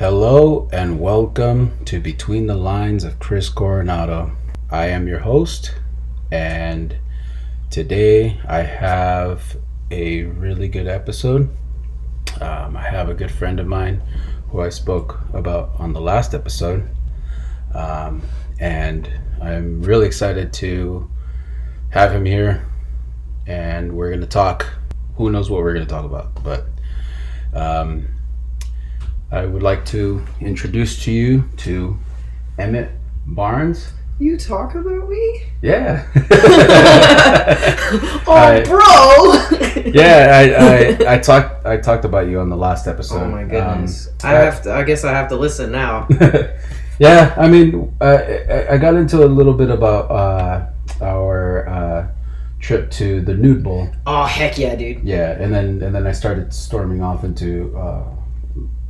Hello and welcome to Between the Lines of Chris Coronado. I am your host, and today I have a really good episode. I have a good friend of mine who I spoke about on the last episode, and I'm really excited to have him here, and we're going to talk. Who knows what we're going to talk about, but I would like to introduce to you to Emmitt Barns. You talk about me? Yeah. Bro. Yeah, I talked about you on the last episode. Oh my goodness. I guess I have to listen now. Yeah, I mean, I got into a little bit about our trip to the Nude Bowl. Oh heck yeah, dude. Yeah, and then I started storming off into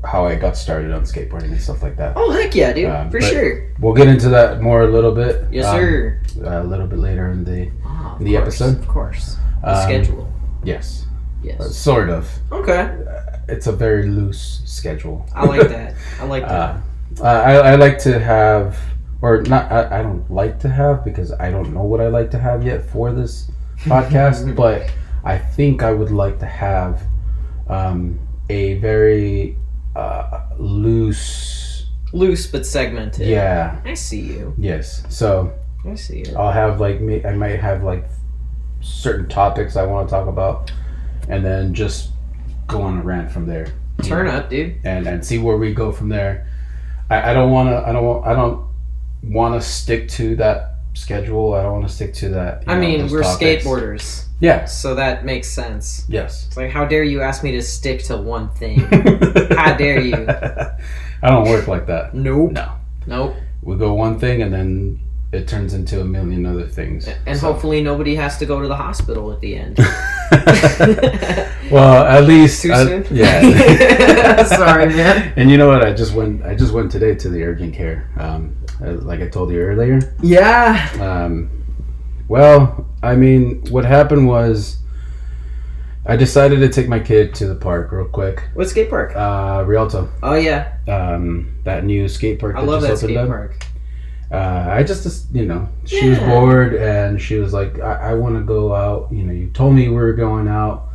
how I got started on skateboarding and stuff like that. Oh heck yeah, dude, for sure. We'll get into that more a little bit. Yes, sir. A little bit later in the episode. Of course. The schedule. Yes. Yes. Sort of. Okay. It's a very loose schedule. I like that. I like that. I like to have, or not. I don't like to have because I don't know what I like to have yet for this podcast. But I think I would like to have a very loose but segmented. Yeah. I see you. Yes. So I see you. I'll have I might have certain topics I want to talk about, and then just go on a rant from there. Turn up, dude. And see where we go from there. I don't want to stick to that schedule. I don't want to stick to that. We're topics. Skateboarders. Yeah. So that makes sense. Yes. It's like, how dare you ask me to stick to one thing? How dare you? I don't work like that. Nope. No. Nope. We go one thing and then it turns into a million other things. And hopefully nobody has to go to the hospital at the end. Well, at least too soon. Yeah. Sorry, man. And you know what? I just went today to the urgent care. Like I told you earlier. Yeah. Well, I mean, what happened was I decided to take my kid to the park real quick. What skate park? Rialto. Oh yeah. That new skate park. I love that skate park. I just, she was bored and she was like, I want to go out. You told me we were going out.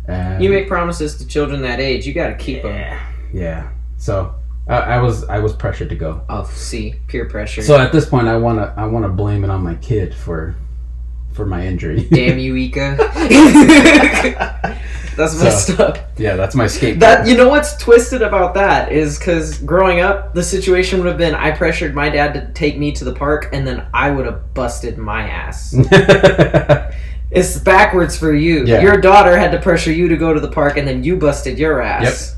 And you make promises to children that age, you got to keep them. Yeah. So I was pressured to go. Oh, see, peer pressure. So at this point, I wanna blame it on my kid for my injury. Damn you, Ika. That's messed up. Yeah, that's my skateboard. That, you know what's twisted about that is because growing up, the situation would have been I pressured my dad to take me to the park, and then I would have busted my ass. It's backwards for you. Yeah. Your daughter had to pressure you to go to the park, and then you busted your ass.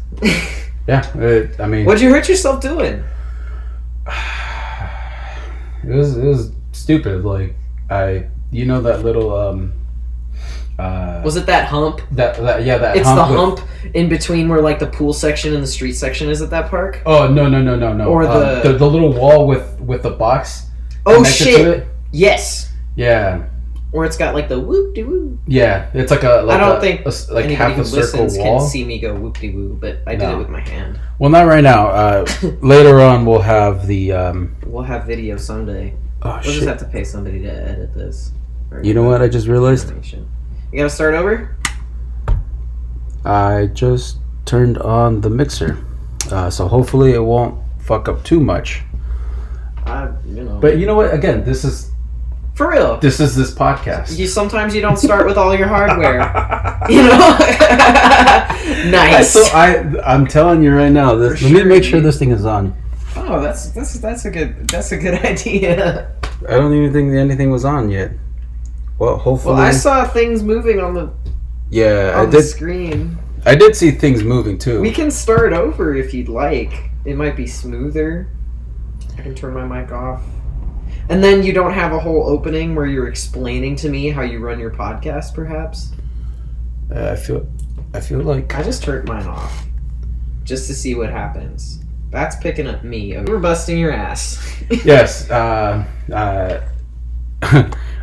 Yep. Yeah, I mean, what'd you hurt yourself doing? It was stupid. Like that little was it that hump? That it's hump. It's the hump in between where the pool section and the street section is at that park. Oh no! Or the little wall with the box. Oh shit! To it. Yes. Yeah. Or it's got the whoop de woo. Yeah, it's I don't think anybody half who a circle listens wall. can see me go whoop de woo, but I did it with my hand. Well, not right now. Later on, we'll have the. We'll have video someday. We'll just have to pay somebody to edit this. You know what I just realized? You gotta start over? I just turned on the mixer. So hopefully it won't fuck up too much. But you know what? Again, this is... For real. This is this podcast. Sometimes you don't start with all your hardware. Nice. So I'm telling you right now, let me make sure this thing is on. Oh, that's a good idea. I don't even think anything was on yet. Well, hopefully. Well, I saw things moving on the the screen. I did see things moving too. We can start over if you'd like. It might be smoother. I can turn my mic off. And then you don't have a whole opening where you're explaining to me how you run your podcast, perhaps? I feel like... I just turned mine off. Just to see what happens. That's picking up me. We're busting your ass. Yes.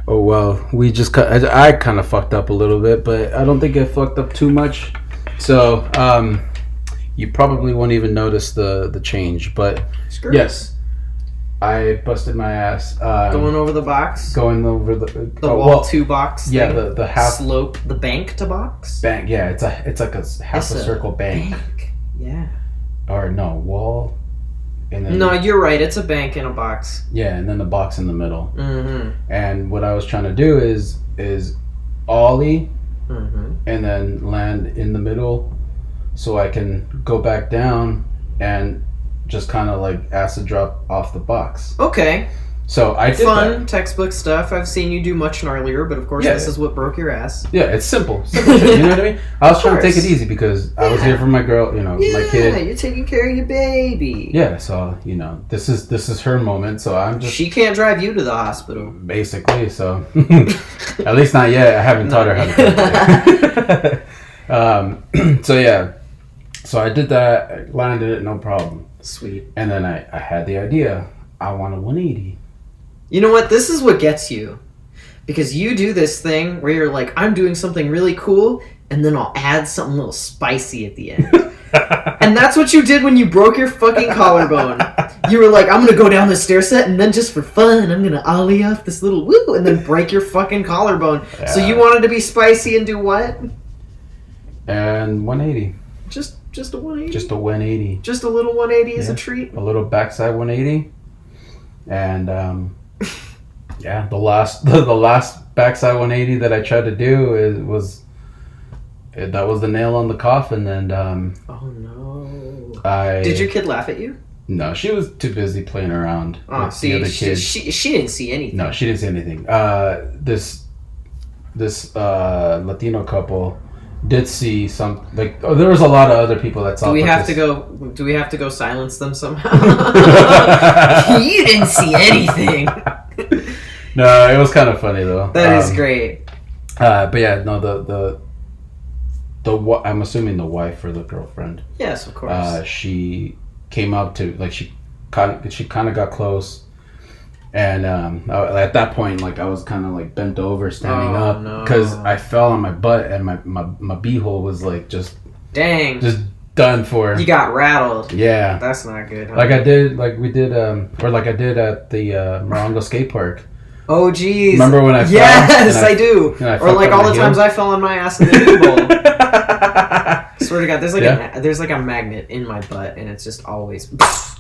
Oh, well, I kind of fucked up a little bit, but I don't think I fucked up too much. So, you probably won't even notice the change. But Screw. yes, I busted my ass. Going over the box? Going over the wall to box Yeah, thing? the half... Slope, the bank to box? Bank, yeah. It's like a half a circle bank. Yeah. Or no, wall. And then, no, you're right. It's a bank in a box. Yeah, and then the box in the middle. Mm-hmm. And what I was trying to do is ollie, mm-hmm. and then land in the middle, so I can go back down and just kind of like acid drop off the box. Okay. So I did Fun textbook stuff. I've seen you do much gnarlier, but of course this is what broke your ass. Yeah, it's simple shit, you know what I mean? I was trying to take it easy because I was here for my girl, my kid. Yeah, you're taking care of your baby. Yeah, so this is her moment. So I'm just... She can't drive you to the hospital. Basically, so at least not yet. I haven't taught her how to do it. So yeah, so I did that. I landed it, no problem. Sweet. And then I had the idea. I want a 180. You know what? This is what gets you. Because you do this thing where you're like, I'm doing something really cool, and then I'll add something a little spicy at the end. And that's what you did when you broke your fucking collarbone. You were like, I'm going to go down the stair set, and then just for fun, I'm going to ollie off this little woo, and then break your fucking collarbone. Yeah. So you wanted to be spicy and do what? And 180. Just a 180? Just a 180. Just a little 180 is a treat? A little backside 180. And yeah, the last backside 180 that I tried to do was the nail on the coffin. And oh no! Did your kid laugh at you? No, she was too busy playing around with the other kids. She didn't see anything. No, she didn't see anything. This Latino couple did see some, like, there was a lot of other people that saw. Do we have to go silence them somehow? You didn't see anything. No, it was kind of funny though. That is great. But yeah, no, the I'm assuming the wife or the girlfriend. Yes, of course. She came up to, like, she kind of got close. And at that point, like, I was kind of like bent over, standing up, because I fell on my butt, and my beehole was like just done for. You got rattled. Yeah, that's not good. Huh? Like I did at the Morongo skate park. Oh geez! Remember when I fell? Yes, I do. Or like all the times I fell on my ass in the new bowl. Swear to God, there's like a magnet in my butt, and it's just always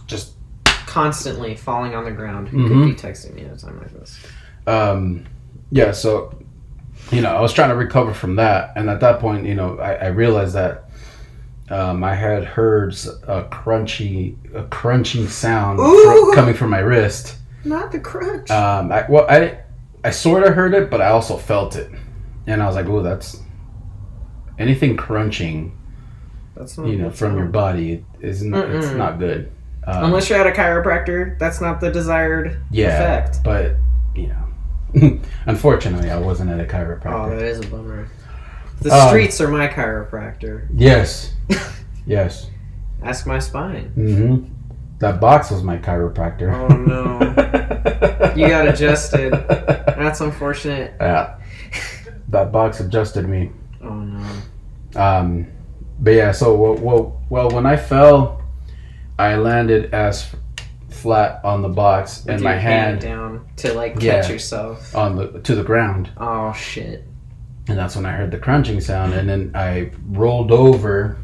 just constantly falling on the ground. Who could be texting me at a time like this? Yeah, so I was trying to recover from that, and at that point, I realized that I had heard a crunching sound coming from my wrist. Not the crunch. I sort of heard it, but I also felt it, and I was like, "Oh, that's anything crunching." That's not from your body. It's not good. Unless you're at a chiropractor, that's not the desired effect. But unfortunately, I wasn't at a chiropractor. Oh, that is a bummer. The streets are my chiropractor. Yes. Yes. Ask my spine. Mm-hmm. That box was my chiropractor. Oh no. You got adjusted. That's unfortunate. Yeah. That box adjusted me. Oh no. But yeah, so well, when I fell, I landed as flat on the box, and my hand down to like catch yourself to the ground. Oh shit. And that's when I heard the crunching sound, and then I rolled over,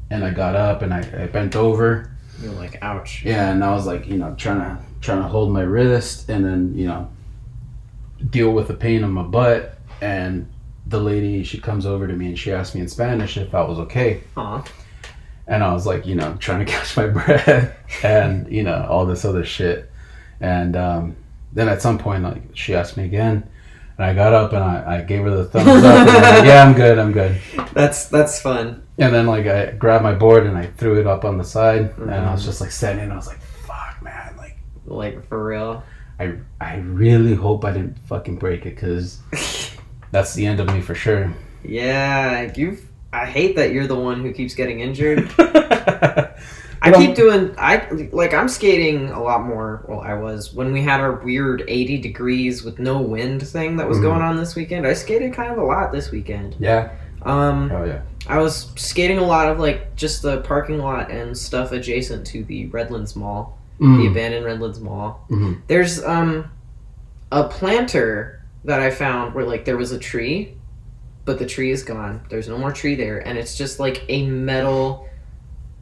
and I got up, and I bent over. You're like, ouch. Yeah, and I was like, trying to hold my wrist, and then deal with the pain in my butt. And the lady, she comes over to me and she asked me in Spanish if I was okay. And I was like, trying to catch my breath and all this other shit. And then at some point, like, she asked me again, and I got up and I gave her the thumbs up. And I was like, yeah, I'm good. That's fun. And then, like, I grabbed my board and I threw it up on the side, and I was just like standing, and I was like, fuck, man, like for real. I really hope I didn't fucking break it, because that's the end of me for sure. Yeah, I hate that you're the one who keeps getting injured. I'm skating a lot more. Well, I was, when we had our weird 80 degrees with no wind thing that was going on this weekend. I skated kind of a lot this weekend. Yeah. Oh yeah. I was skating a lot of like just the parking lot and stuff adjacent to the Redlands Mall, the abandoned Redlands Mall. Mm-hmm. There's a planter that I found where like there was a tree, but the tree is gone. There's no more tree there, and it's just like a metal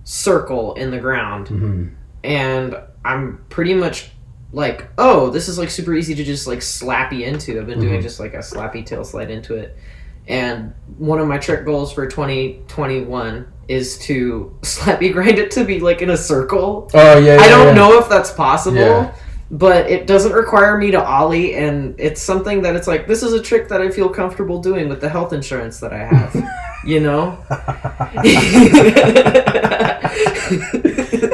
circle in the ground. Mm-hmm. And I'm pretty much like, oh, this is like super easy to just like slappy into. I've been doing just like a slappy tail slide into it. And one of my trick goals for 2021 is to slappy grind it to be like in a circle. Oh yeah. I don't know if that's possible. Yeah. But it doesn't require me to ollie, and it's something that it's like, this is a trick that I feel comfortable doing with the health insurance that I have, you know?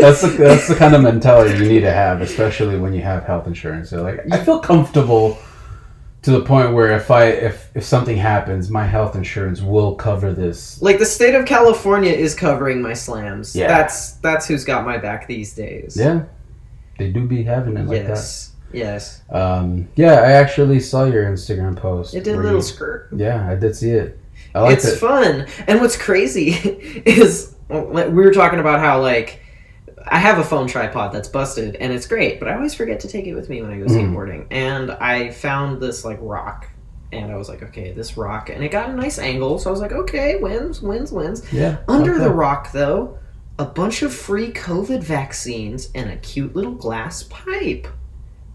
That's the kind of mentality you need to have, especially when you have health insurance. So like, I feel comfortable to the point where if something happens, my health insurance will cover this. Like the state of California is covering my slams. Yeah. That's who's got my back these days. Yeah. They do be having it like Yes. Yes. Yeah, I actually saw your Instagram post. It did a little skirt. Yeah, I did see it. I liked it. It's fun. And what's crazy is we were talking about how like I have a phone tripod that's busted and it's great, but I always forget to take it with me when I go skateboarding. And I found this like rock, and I was like, okay, this rock, and it got a nice angle, so I was like, okay, wins. Yeah. Under the rock though, a bunch of free COVID vaccines and a cute little glass pipe.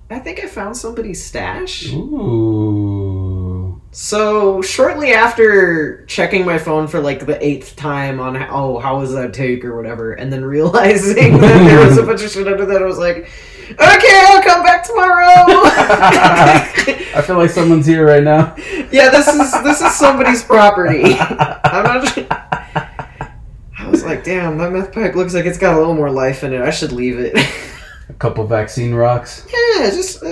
I think I found somebody's stash. Ooh. So shortly after checking my phone for like the 8th time on how was that take or whatever, and then realizing that there was a bunch of shit under that, I was like, okay, I'll come back tomorrow. I feel like someone's here right now. Yeah, this is somebody's property. I'm not sure. I was like, damn, that meth pipe looks like it's got a little more life in it. I should leave it. A couple vaccine rocks. Yeah, just,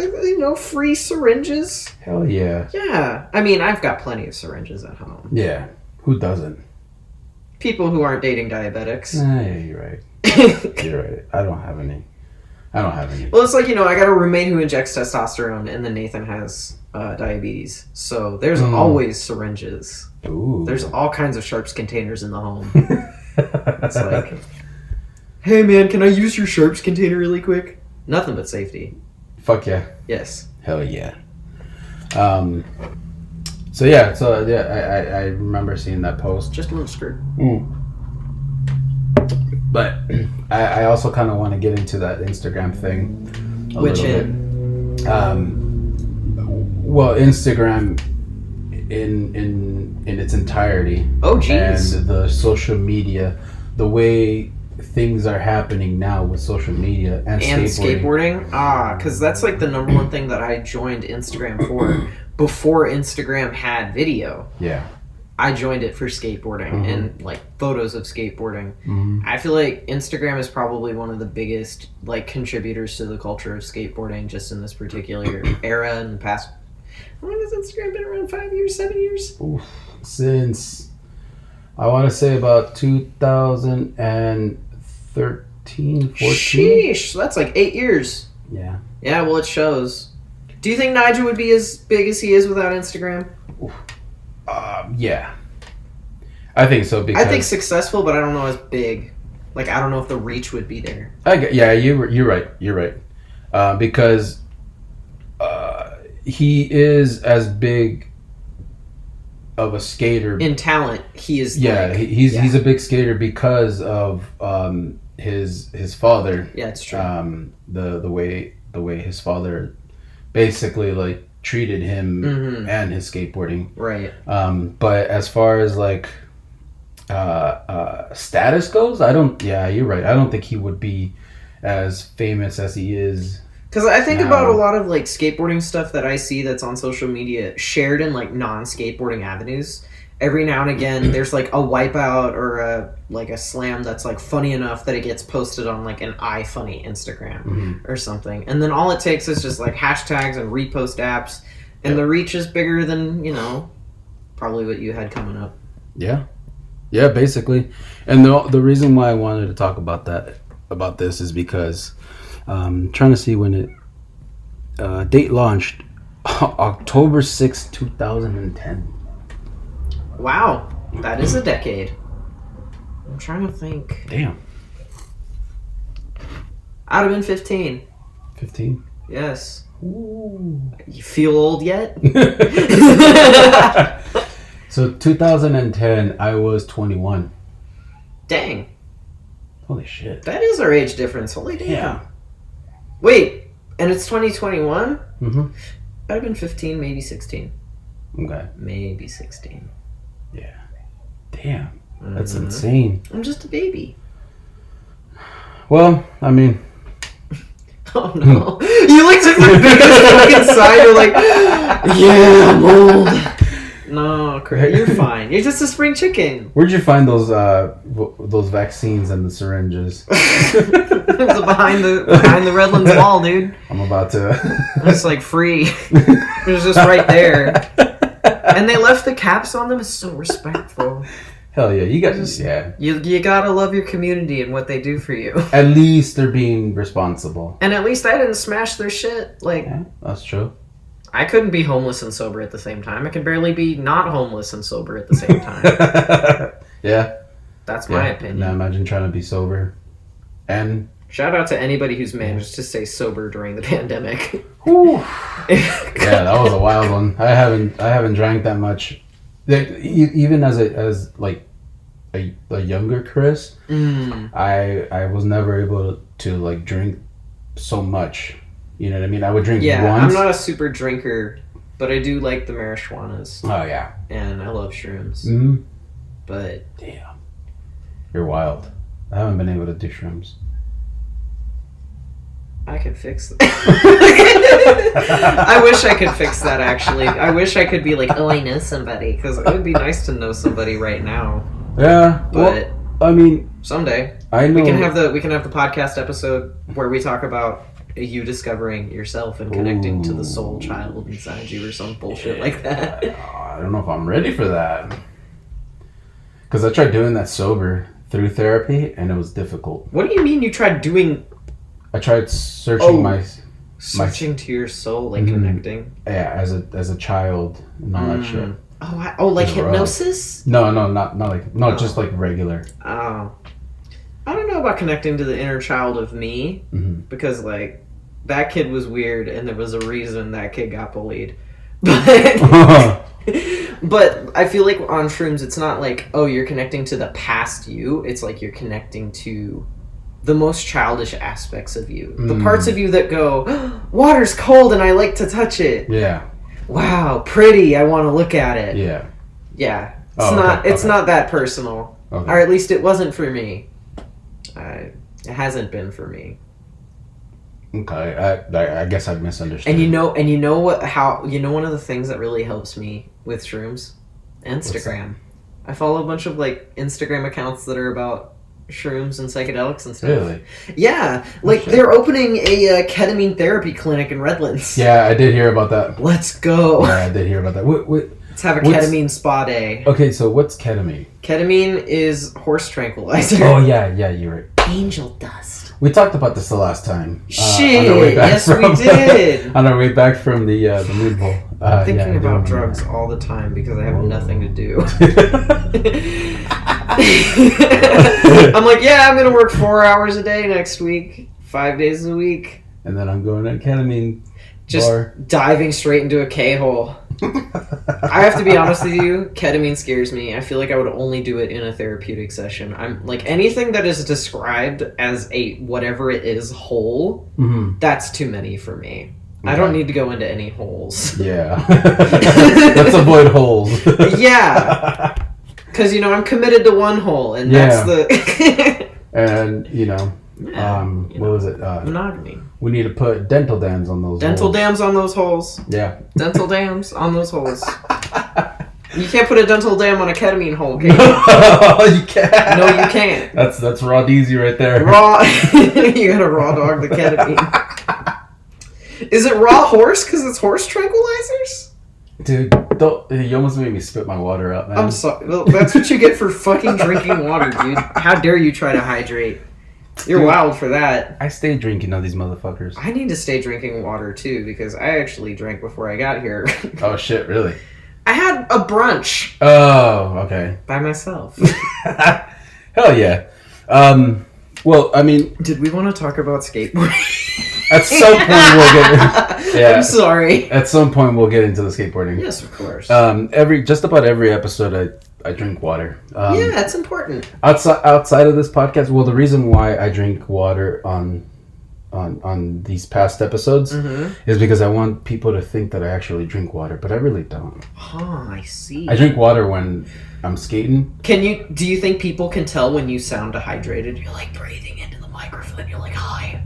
free syringes. Hell yeah. Yeah. I mean, I've got plenty of syringes at home. Yeah. Who doesn't? People who aren't dating diabetics. Yeah, you're right. You're right. I don't have any. Well, it's like, I got a roommate who injects testosterone, and then Nathan has diabetes. So there's always syringes. Ooh. There's all kinds of Sharps containers in the home. It's like, hey man, can I use your Sharps container really quick? Nothing but safety. Fuck yeah. Yes. Hell yeah. I remember seeing that post. Just a little skirt. But I also kind of want to get into that Instagram thing a little bit. Well, Instagram in its entirety. Oh, geez. And the social media, the way things are happening now with social media and skateboarding. Because that's like the number one thing that I joined Instagram for before Instagram had video. Yeah. I joined it for skateboarding and like photos of skateboarding. I feel like Instagram is probably one of the biggest like contributors to the culture of skateboarding just in this particular era in the past. How long has Instagram been around? 5 years, 7 years? Oof. Since I want to say about 2013, 14. Sheesh, so that's like 8 years. Yeah. Yeah, well, it shows. Do you think Nigel would be as big as he is without Instagram? Yeah. I think so because I think successful, but I don't know as big. Like, I don't know if the reach would be there. You're right. You're right. Because he is as big of a skater in talent. He is. Yeah, he's a big skater because of his father. Yeah, it's true. The way his father basically like treated him and his skateboarding. Right. But as far as like status goes, you're right. I don't think he would be as famous as he is. Because I think about a lot of like skateboarding stuff that I see that's on social media shared in like non-skateboarding avenues. Every now and again, there's like a wipeout or a slam that's like funny enough that it gets posted on like an iFunny Instagram or something. And then all it takes is just like hashtags and repost apps, and the reach is bigger than, probably what you had coming up. Yeah. Yeah, basically. And the reason why I wanted to talk about this is because I'm trying to see when it date launched October 6th, 2010. Wow, that is a decade. I'm trying to think. Damn. I'd have been 15. 15? Yes. Ooh. You feel old yet? So 2010, I was 21. Dang. Holy shit. That is our age difference. Holy damn. Yeah. Wait, and it's 2021? Mm-hmm. I'd have been 15, maybe 16. Okay. Maybe 16. Yeah. Damn. That's Mhm. insane. I'm just a baby. Well, I mean... Oh no. You like took the biggest fucking sigh. You're like, yeah, I'm old. No, Chris, you're fine. You're just a spring chicken. Where'd you find those vaccines and the syringes? behind the Redlands wall, dude. I'm about to... It's like free. It was just right there. And they left the caps on them. It's so respectful. Hell yeah, you guys, yeah. You gotta love your community and what they do for you. At least they're being responsible. And at least I didn't smash their shit. Like, Yeah, that's true. I couldn't be homeless and sober at the same time. I could barely be not homeless and sober at the same time. Yeah. That's my opinion. Now imagine trying to be sober. And... Shout out to anybody who's managed to stay sober during the pandemic. Whew. Yeah, that was a wild one. I haven't drank that much. Even as a younger Chris, I was never able to like drink so much. You know what I mean? I would drink once. I'm not a super drinker, but I do like the marijuanas. Oh yeah. And I love shrooms. Mm-hmm. But damn, you're wild. I haven't been able to do shrooms. I could fix that. I wish I could fix that, actually. I wish I could be like, oh, I know somebody. Because it would be nice to know somebody right now. Yeah, but well, I mean... Someday. I know... We can have the podcast episode where we talk about you discovering yourself and connecting to the soul child inside you or some bullshit like that. I don't know if I'm ready for that. Because I tried doing that sober through therapy, and it was difficult. What do you mean you tried doing... I tried searching Searching to your soul, like connecting. Yeah, as a child and all that shit. Like hypnosis? No, just like regular. Oh, I don't know about connecting to the inner child of me because like that kid was weird and there was a reason that kid got bullied. But but I feel like on shrooms, it's not like you're connecting to the past you. It's like you're connecting to the most childish aspects of you. The parts of you that go, water's cold and I like to touch it. Yeah. Wow, pretty, I want to look at it. Yeah. Yeah. It's not that personal. Okay. Or at least it wasn't for me. It hasn't been for me. Okay. I guess I've misunderstood. And you know one of the things that really helps me with shrooms? Instagram. I follow a bunch of like Instagram accounts that are about shrooms and psychedelics and stuff. Really? Yeah, like they're opening a ketamine therapy clinic in Redlands. Yeah, I did hear about that. Let's go. Yeah, I did hear about that. Let's have a ketamine spa day. Okay, so what's ketamine? Ketamine is horse tranquilizer. Oh yeah, you're right. Angel dust. We talked about this the last time. Shit, yes we did. On our way back from the mood bowl. I'm thinking about drugs all the time because I have nothing to do. I'm like, I'm going to work 4 hours a day next week, 5 days a week. And then I'm going to ketamine just bar. Diving straight into a K-hole. I have to be honest with you, ketamine scares me. I feel like I would only do it in a therapeutic session. I'm like anything that is described as a whatever it is hole, that's too many for me. Okay. I don't need to go into any holes. Yeah. Let's avoid holes. Yeah. Because, I'm committed to one hole, and that's the... And, what was it? Monogamy. We need to put dental dams on those Dental dams on those holes. Yeah. Dental dams on those holes. You can't put a dental dam on a ketamine hole, can you? No, you can't. No, you can't. That's raw DZ right there. You gotta raw dog the ketamine. Is it raw horse because it's horse tranquilizers? Dude, you almost made me spit my water up, man. I'm sorry. Well, that's what you get for fucking drinking water, dude. How dare you try to hydrate? You're wild for that. I stay drinking on these motherfuckers. I need to stay drinking water, too, because I actually drank before I got here. Oh, shit, really? I had a brunch. Oh, okay. By myself. Hell yeah. Well, I mean, Did we want to talk about skateboarding? at some point we'll get. Yeah. I'm sorry. At some point we'll get into the skateboarding. Yes, of course. Just about every episode, I drink water. Yeah, that's important. Outside of this podcast, well, the reason why I drink water on these past episodes is because I want people to think that I actually drink water, but I really don't. Oh, I see. I drink water when I'm skating. Do you think people can tell when you sound dehydrated? You're like breathing into the microphone. You're like, hi.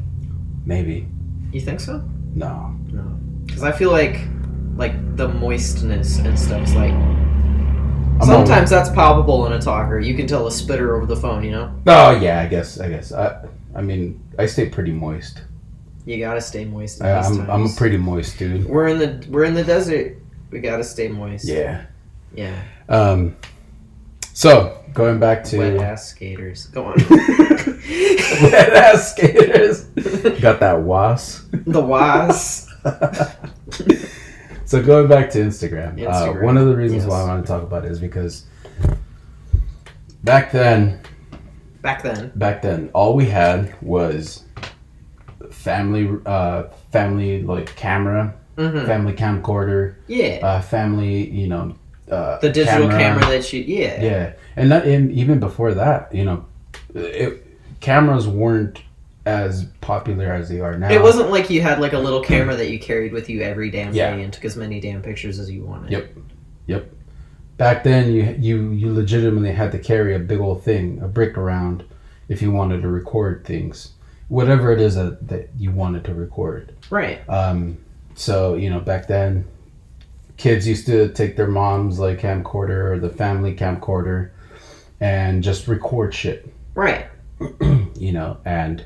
Maybe. You think so? No. Because I feel like the moistness and stuff is like... Sometimes that's palpable in a talker. You can tell a spitter over the phone, you know? Oh, yeah, I guess. I mean, I stay pretty moist. You gotta stay moist. I'm a pretty moist dude. We're in the desert. We gotta stay moist. Yeah. Yeah. So going back to wet ass skaters. Go on. wet ass skaters. Got that was. The was. So going back to Instagram. One of the reasons Yes. why I want to talk about it is because back then, all we had was family like camera, family camcorder, family, the digital camera that you, and even before that, cameras weren't as popular as they are now. It wasn't like you had like a little camera that you carried with you every damn day and took as many damn pictures as you wanted. Yep. Back then, you legitimately had to carry a big old thing, a brick around, if you wanted to record things, whatever it is that you wanted to record. Right. So back then, kids used to take their mom's like camcorder or the family camcorder, and just record shit. Right. And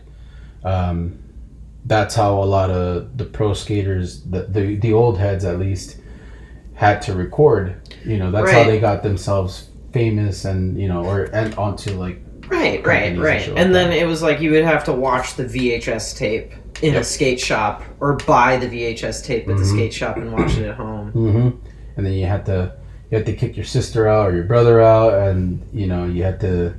that's how a lot of the pro skaters, the old heads at least, had to record. That's how they got themselves famous and onto like right. And then it was like you would have to watch the VHS tape in a skate shop or buy the VHS tape at the skate shop and watch it at home. And then you had to kick your sister out or your brother out, and you had to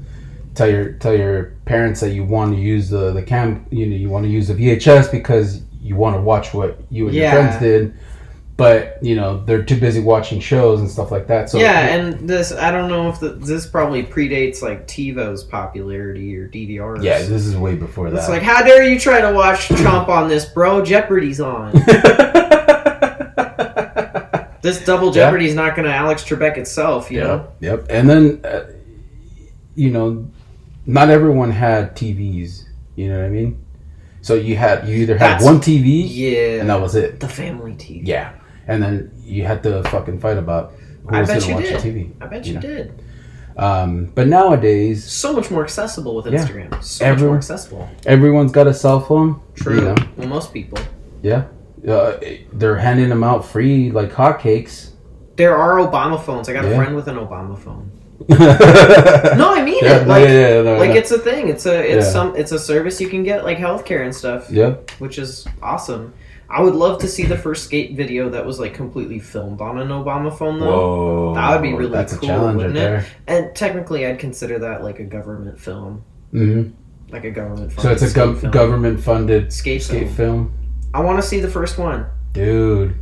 tell your parents that you want to use the cam, you want to use the VHS because you want to watch what you and your friends did, but they're too busy watching shows and stuff like that. So and this, I don't know if this probably predates like TiVo's popularity or DVRs. Yeah, this is way before that. It's like, how dare you try to watch Chomp on this, bro? Jeopardy's on. This double Jeopardy's not going to Alex Trebek itself, you know? Yep. And then, not everyone had TVs. You know what I mean? So you either had one TV, and that was it. The family TV. Yeah. And then you had to fucking fight about who was going to watch the TV. I bet you did. But nowadays... So much more accessible with Instagram. Much more accessible. Everyone's got a cell phone. True. Well, most people. Yeah. They're handing them out free like hotcakes. There are Obama phones. I got a friend with an Obama phone. No, I mean it. It's a thing. It's a service you can get, like healthcare and stuff. Yep. Which is awesome. I would love to see the first skate video that was like completely filmed on an Obama phone, though. Whoa, that would be really cool, wouldn't it? And technically, I'd consider that like a government film. Like a government. So it's a government funded skate film. I want to see the first one, dude.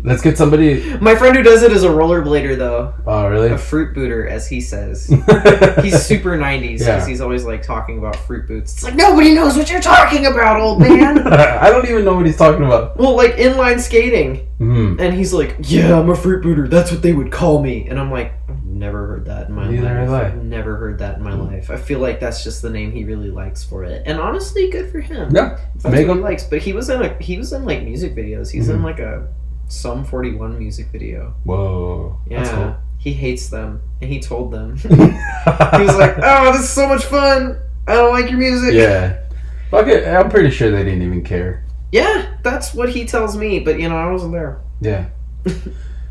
Let's get somebody. My friend who does it is a rollerblader, though. Oh, really? A fruit booter, as he says. He's super 90s because he's always like talking about fruit boots. It's like, nobody knows what you're talking about, old man. I don't even know what he's talking about. Well, like inline skating. And he's like, yeah, I'm a fruit booter. That's what they would call me. And I'm like, I've never heard that in my life. I've never heard that in my life. I feel like that's just the name he really likes for it. And honestly, good for him. Yeah. That's what he likes. But he was in like music videos. He's in like a Sum 41 music video. Whoa. Yeah. That's cool. He hates them, and he told them. He was like, "Oh, this is so much fun. I don't like your music." Yeah. Fuck it. I'm pretty sure they didn't even care. Yeah, that's what he tells me, but I wasn't there. Yeah.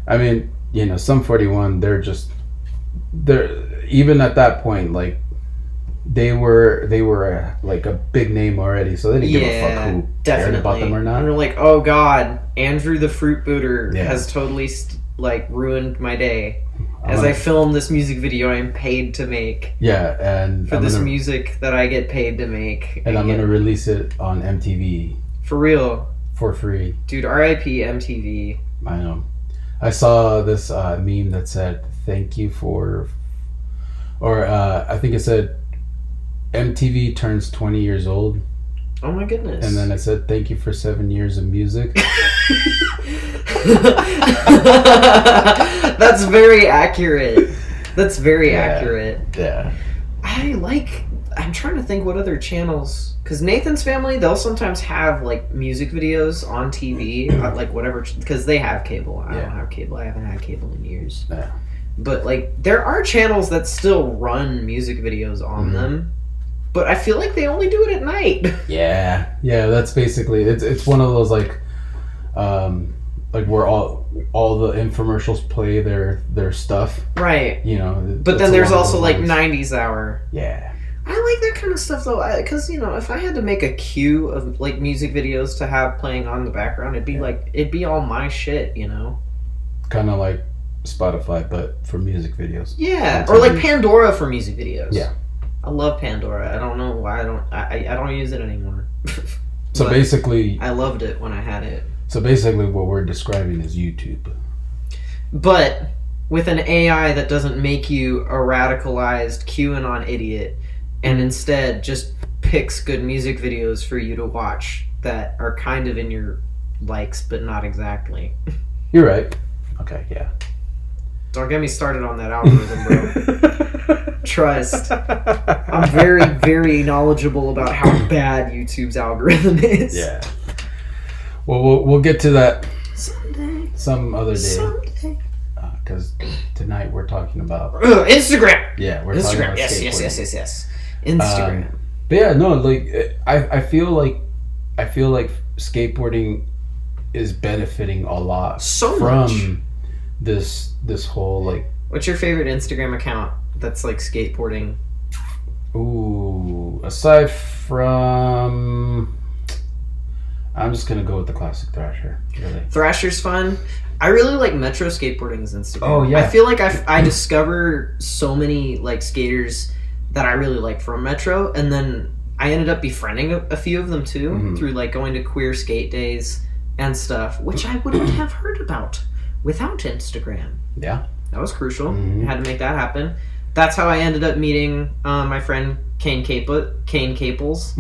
I mean, Sum 41, they're even at that point, like they were like a big name already, so they didn't give a fuck who cared about them or not. And they're like, oh god, Andrew the Fruit Booter has totally ruined my day. I film this music video I'm paid to make. Yeah, and for this music that I get paid to make. And I'm gonna release it on MTV. For real. For free. Dude, R.I.P. MTV. I know. I saw this meme that said, thank you for... Or I think it said, MTV turns 20 years old. Oh my goodness. And then I said, thank you for 7 years of music. That's very accurate. That's very accurate. Yeah. I'm trying to think what other channels, because Nathan's Family, they'll sometimes have like music videos on TV, like whatever, because they have cable. I don't have cable. I haven't had cable in years. Yeah. But like there are channels that still run music videos on them. But I feel like they only do it at night. Yeah, that's basically it's one of those like where all the infomercials play their stuff. Right. You know. But then there's also like 90s hour. Yeah. I like that kind of stuff though, because you know, if I had to make a queue of like music videos to have playing on the background, it'd be all my shit, you know. Kind of like Spotify, but for music videos. Yeah, or like Pandora for music videos. Yeah. I love Pandora. I don't know why I don't use it anymore. So basically, I loved it when I had it. So basically what we're describing is YouTube. But with an AI that doesn't make you a radicalized QAnon idiot and instead just picks good music videos for you to watch that are kind of in your likes but not exactly. You're right. Okay, yeah. Don't get me started on that algorithm, bro. Trust. I'm very, very knowledgeable about how bad YouTube's algorithm is. Yeah. Well, we'll get to that someday. Some other day. Someday. Because tonight we're talking about Instagram. Yeah, we're talking about yes. Instagram. But yeah, no, like I feel like skateboarding is benefiting a lot from this whole like. What's your favorite Instagram account that's like skateboarding? Ooh, aside from, I'm just gonna go with the classic Thrasher. Really, Thrasher's fun. I really like Metro Skateboarding's Instagram. Oh yeah, I feel like I discover so many like skaters that I really like from Metro, and then I ended up befriending a few of them too through like going to queer skate days and stuff, which I wouldn't have heard about without Instagram. Yeah, that was crucial. I had to make that happen. That's how I ended up meeting my friend Kane Caples.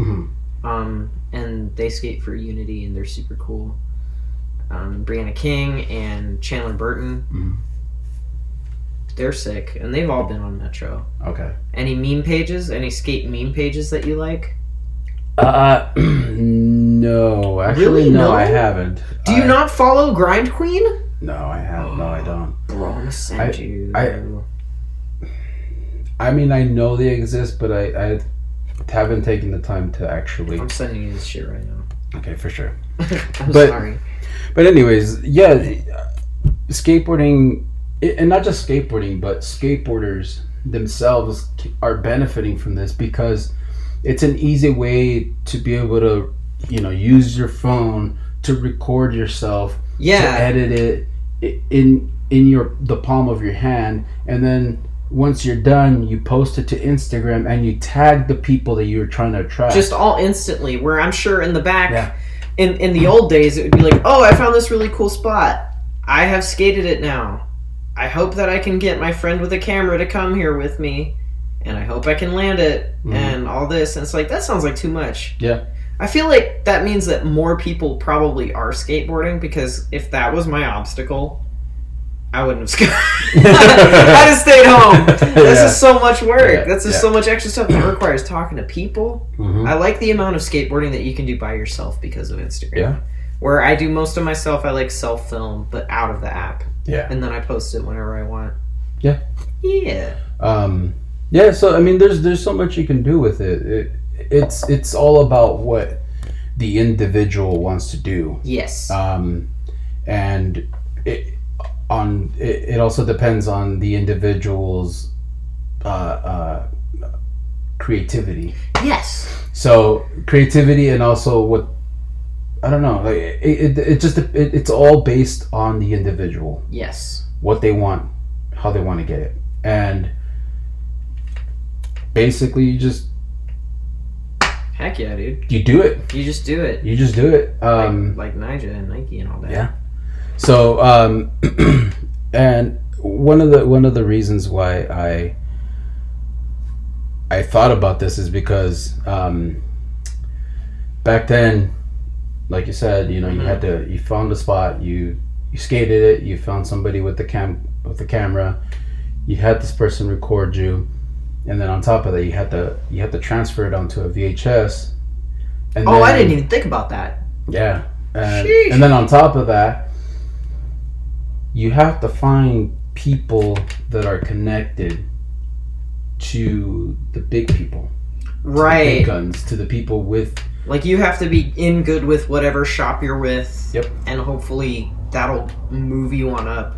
And they skate for Unity, and they're super cool. Brianna King and Chandler Burton. They're sick, and they've all been on Metro. Okay. Any meme pages? Any skate meme pages that you like? No. Actually, really? No, I haven't. Do you not follow Grind Queen? No, I haven't. No, I don't. Bro, I'm gonna send you. I mean, I know they exist, but I haven't taken the time to actually. I'm sending you this shit right now. Okay, for sure. I'm sorry. But anyways, yeah, skateboarding, and not just skateboarding, but skateboarders themselves are benefiting from this because it's an easy way to be able to, use your phone to record yourself, to edit it in the palm of your hand, and then once you're done, you post it to Instagram and you tag the people that you're trying to attract. Just all instantly, where I'm sure in the back, in the old days, it would be like, oh, I found this really cool spot. I have skated it now. I hope that I can get my friend with a camera to come here with me, and I hope I can land it, and all this. And it's like, that sounds like too much. Yeah. I feel like that means that more people probably are skateboarding, because if that was my obstacle, I wouldn't have skated. I'd have stayed home. This is so much work. That's just so much extra stuff that requires talking to people. I like the amount of skateboarding that you can do by yourself because of Instagram. Yeah. Where I do most of myself, I like self-film, but out of the app. Yeah. And then I post it whenever I want. Yeah. Yeah. Yeah, so I mean there's so much you can do with it. It's all about what the individual wants to do. Yes. And it also depends on the individual's creativity. Yes. So creativity, and also what, I don't know, like it's all based on the individual. Yes. What they want, how they want to get it. And basically you just Heck yeah, dude. you do it. You just do it. You just do it. Like Nija and Nike and all that. Yeah. So and one of the reasons why I thought about this is because back then, like you said, you know, you found a spot, you skated it, you found somebody with the camera, you had this person record you, and then on top of that, you had to transfer it onto a VHS. And then, I didn't even think about that. Yeah, and then on top of that, you have to find people that are connected to the big people, right? To the big guns, to the people with. Like, you have to be in good with whatever shop you're with. Yep. And hopefully that'll move you on up.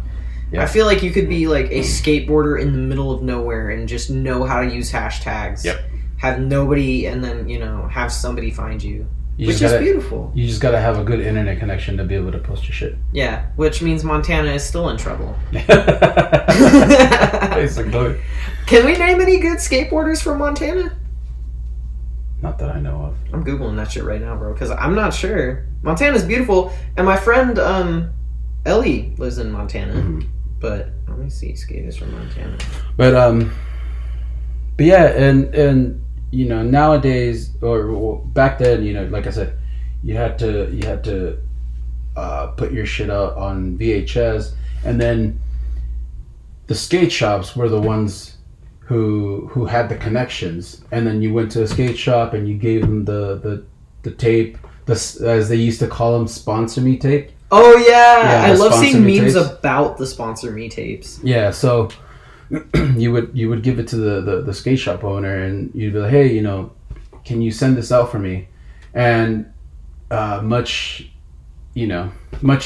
Yep. I feel like you could be like a skateboarder in the middle of nowhere and just know how to use hashtags. Yep. Have nobody, and then, you know, have somebody find you. Which is beautiful. You just gotta have a good internet connection to be able to post your shit. Yeah, which means Montana is still in trouble. Basically. Can we name any good skateboarders from Montana? Not that I know of. I'm Googling that shit right now, bro, because I'm not sure. Montana's beautiful, and my friend Ellie lives in Montana. Mm-hmm. But let me see, skaters from Montana. But yeah, and you know, nowadays, or back then, you know, like I said, you had to put your shit out on VHS, and then the skate shops were the ones who had the connections, and then you went to a skate shop and you gave them the tape, as they used to call them, sponsor me tape. Oh yeah, I love seeing memes tapes about the sponsor me tapes. Yeah, so you would give it to the skate shop owner, and you'd be like, hey, you know, can you send this out for me? And much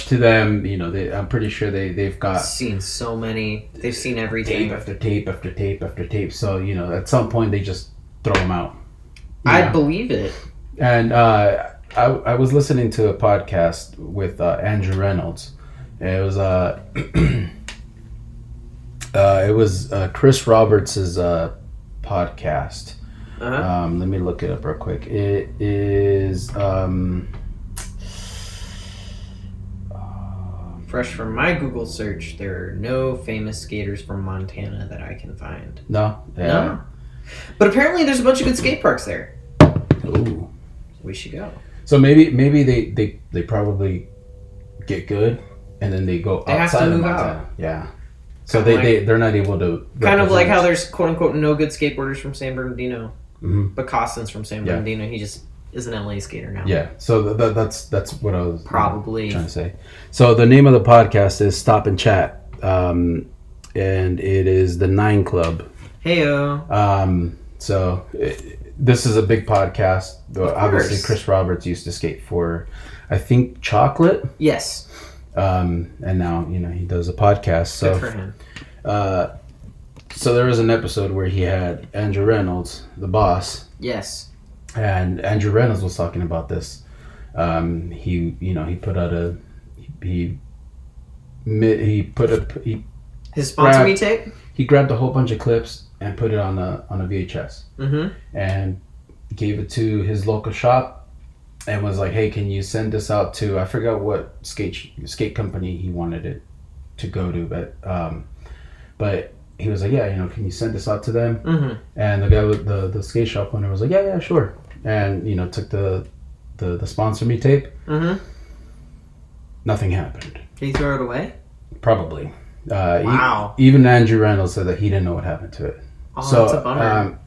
to them, you know, I'm pretty sure they've got seen so many. They've seen everything. Tape after tape after tape after tape. So, you know, at some point they just throw them out. I believe it. And I was listening to a podcast with Andrew Reynolds. It was Chris Roberts' podcast. Uh-huh. Let me look it up real quick. It is fresh from my Google search, there are no famous skaters from Montana that I can find. No? Yeah. No. But apparently there's a bunch of good skate parks there. Ooh. We should go. So maybe they probably get good, and then they go outside of Montana. Yeah. So they're not able to... Kind of like how there's quote-unquote no good skateboarders from San Bernardino. Mm-hmm. But Costin's from San Bernardino. He just is an LA skater now. Yeah, so that's what I was probably trying to say. So the name of the podcast is Stop and Chat, and it is the 9 Club. Heyo. So this is a big podcast. Obviously, Chris Roberts used to skate for, I think, Chocolate. Yes. And now, you know, he does a podcast. So, good for him. So there was an episode where he had Andrew Reynolds, the boss. Yes. And Andrew Reynolds was talking about this. He put out his sponsor me tape. He grabbed a whole bunch of clips and put it on a VHS. Mm-hmm. And gave it to his local shop and was like, "Hey, can you send this out to?" I forgot what skate company he wanted it to go to, but he was like, "Yeah, you know, can you send this out to them?" Mm-hmm. And the guy with the skate shop owner was like, "Yeah, sure." And, you know, took the sponsor me tape. Mm-hmm. Nothing happened. Did he throw it away? Probably. Wow. Even Andrew Reynolds said that he didn't know what happened to it. Oh, so, that's a bummer.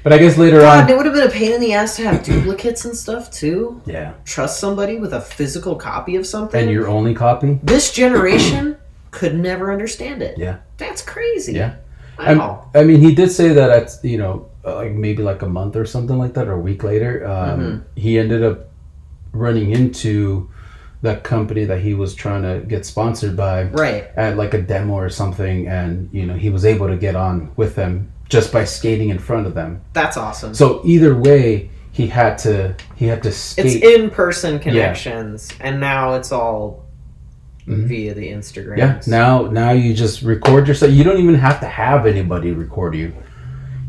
But I guess later on... it would have been a pain in the ass to have duplicates and stuff, too. Yeah. Trust somebody with a physical copy of something. And your only copy? This generation could never understand it. Yeah. That's crazy. Yeah. Wow. I mean, he did say that at, you know, like maybe like a month or something like that, or a week later, he ended up running into that company that he was trying to get sponsored by, right, at like a demo or something, and, you know, he was able to get on with them just by skating in front of them. That's awesome. So either way, he had to skate. It's in-person connections, and now it's all via the Instagram. Yeah. Now you just record yourself. You don't even have to have anybody record you.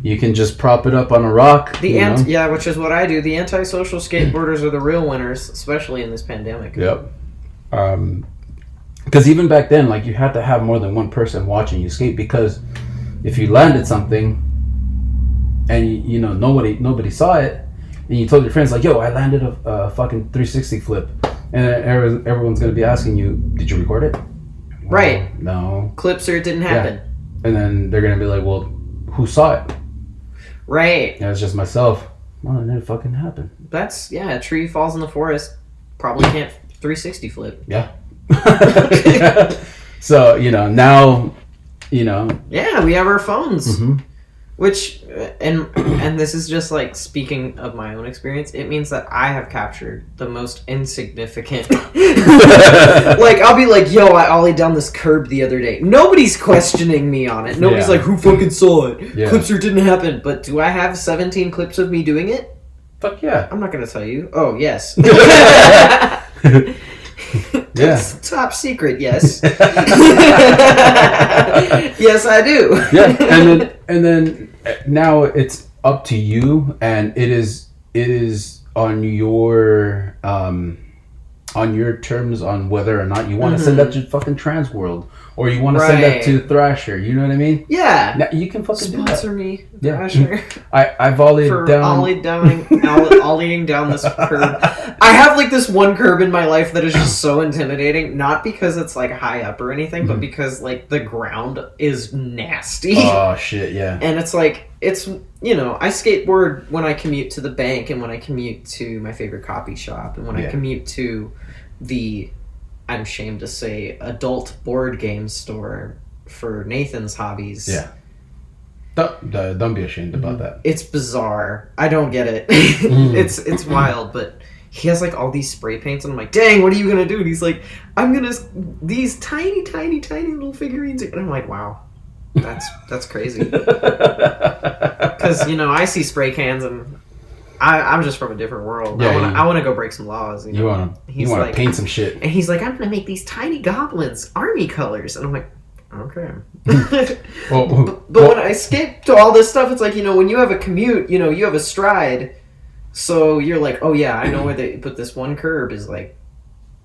You can just prop it up on a rock. Yeah, which is what I do. The antisocial skateboarders are the real winners, especially in this pandemic. Yep. Because even back then, like, you had to have more than one person watching you skate, because if you landed something and you know nobody saw it, and you told your friends like, "Yo, I landed a fucking 360 flip," and everyone's gonna be asking you, "Did you record it?" Right. No. Clips or it didn't happen. Yeah. And then they're gonna be like, "Well, who saw it?" Right. Yeah, it's just myself. Well, it didn't fucking happen. That's, a tree falls in the forest. Probably can't 360 flip. Yeah. So, now, Yeah, we have our phones. Mm-hmm. Which, and this is just like speaking of my own experience, it means that I have captured the most insignificant. Like, I'll be like, yo, I ollied down this curb the other day. Nobody's questioning me on it. Nobody's like, who fucking saw it? Yeah. Clips or didn't happen. But do I have 17 clips of me doing it? Fuck yeah. I'm not going to tell you. Oh, yes. Yeah. Top secret, yes. Yes, I do. Yeah, and then now it's up to you, and it is on your terms on whether or not you want to send that to fucking Trans World, or you want to send that to Thrasher. You know what I mean? Yeah. Now, you can fucking sponsor do that. me, Yeah. Thrasher. I've ollied down. Ollieing down this curb. I have like this one curb in my life that is just so intimidating. Not because it's like high up or anything, but because like the ground is nasty. Oh shit, yeah. And it's like, I skateboard when I commute to the bank, and when I commute to my favorite coffee shop, and when I commute to the, I'm ashamed to say, adult board game store for Nathan's hobbies. Yeah. Don't be ashamed about that. It's bizarre. I don't get it. It's wild, but he has like all these spray paints, and I'm like, dang, what are you gonna do? And he's like, I'm gonna these tiny little figurines, and I'm like, wow, that's crazy. Because I see spray cans, and I'm just from a different world. Yeah, I want to go break some laws. You want to paint some shit. And he's like, I'm gonna make these tiny goblins, army colors, and I'm like, okay. But when I skip to all this stuff, it's like, when you have a commute, you have a stride. So you're like, oh yeah, I know where they put this one curb is like,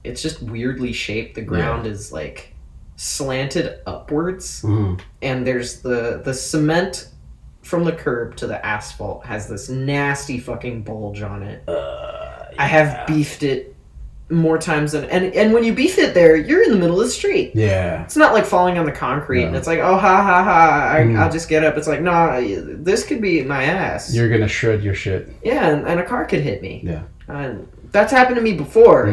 it's just weirdly shaped. The ground is like slanted upwards. And there's the cement from the curb to the asphalt has this nasty fucking bulge on it. I have beefed it more times than, and when you beef it there, you're in the middle of the street. Yeah. It's not like falling on the concrete and it's like, oh, ha, I'll just get up. It's like, nah, this could be my ass. You're going to shred your shit. Yeah, and a car could hit me. Yeah. That's happened to me before.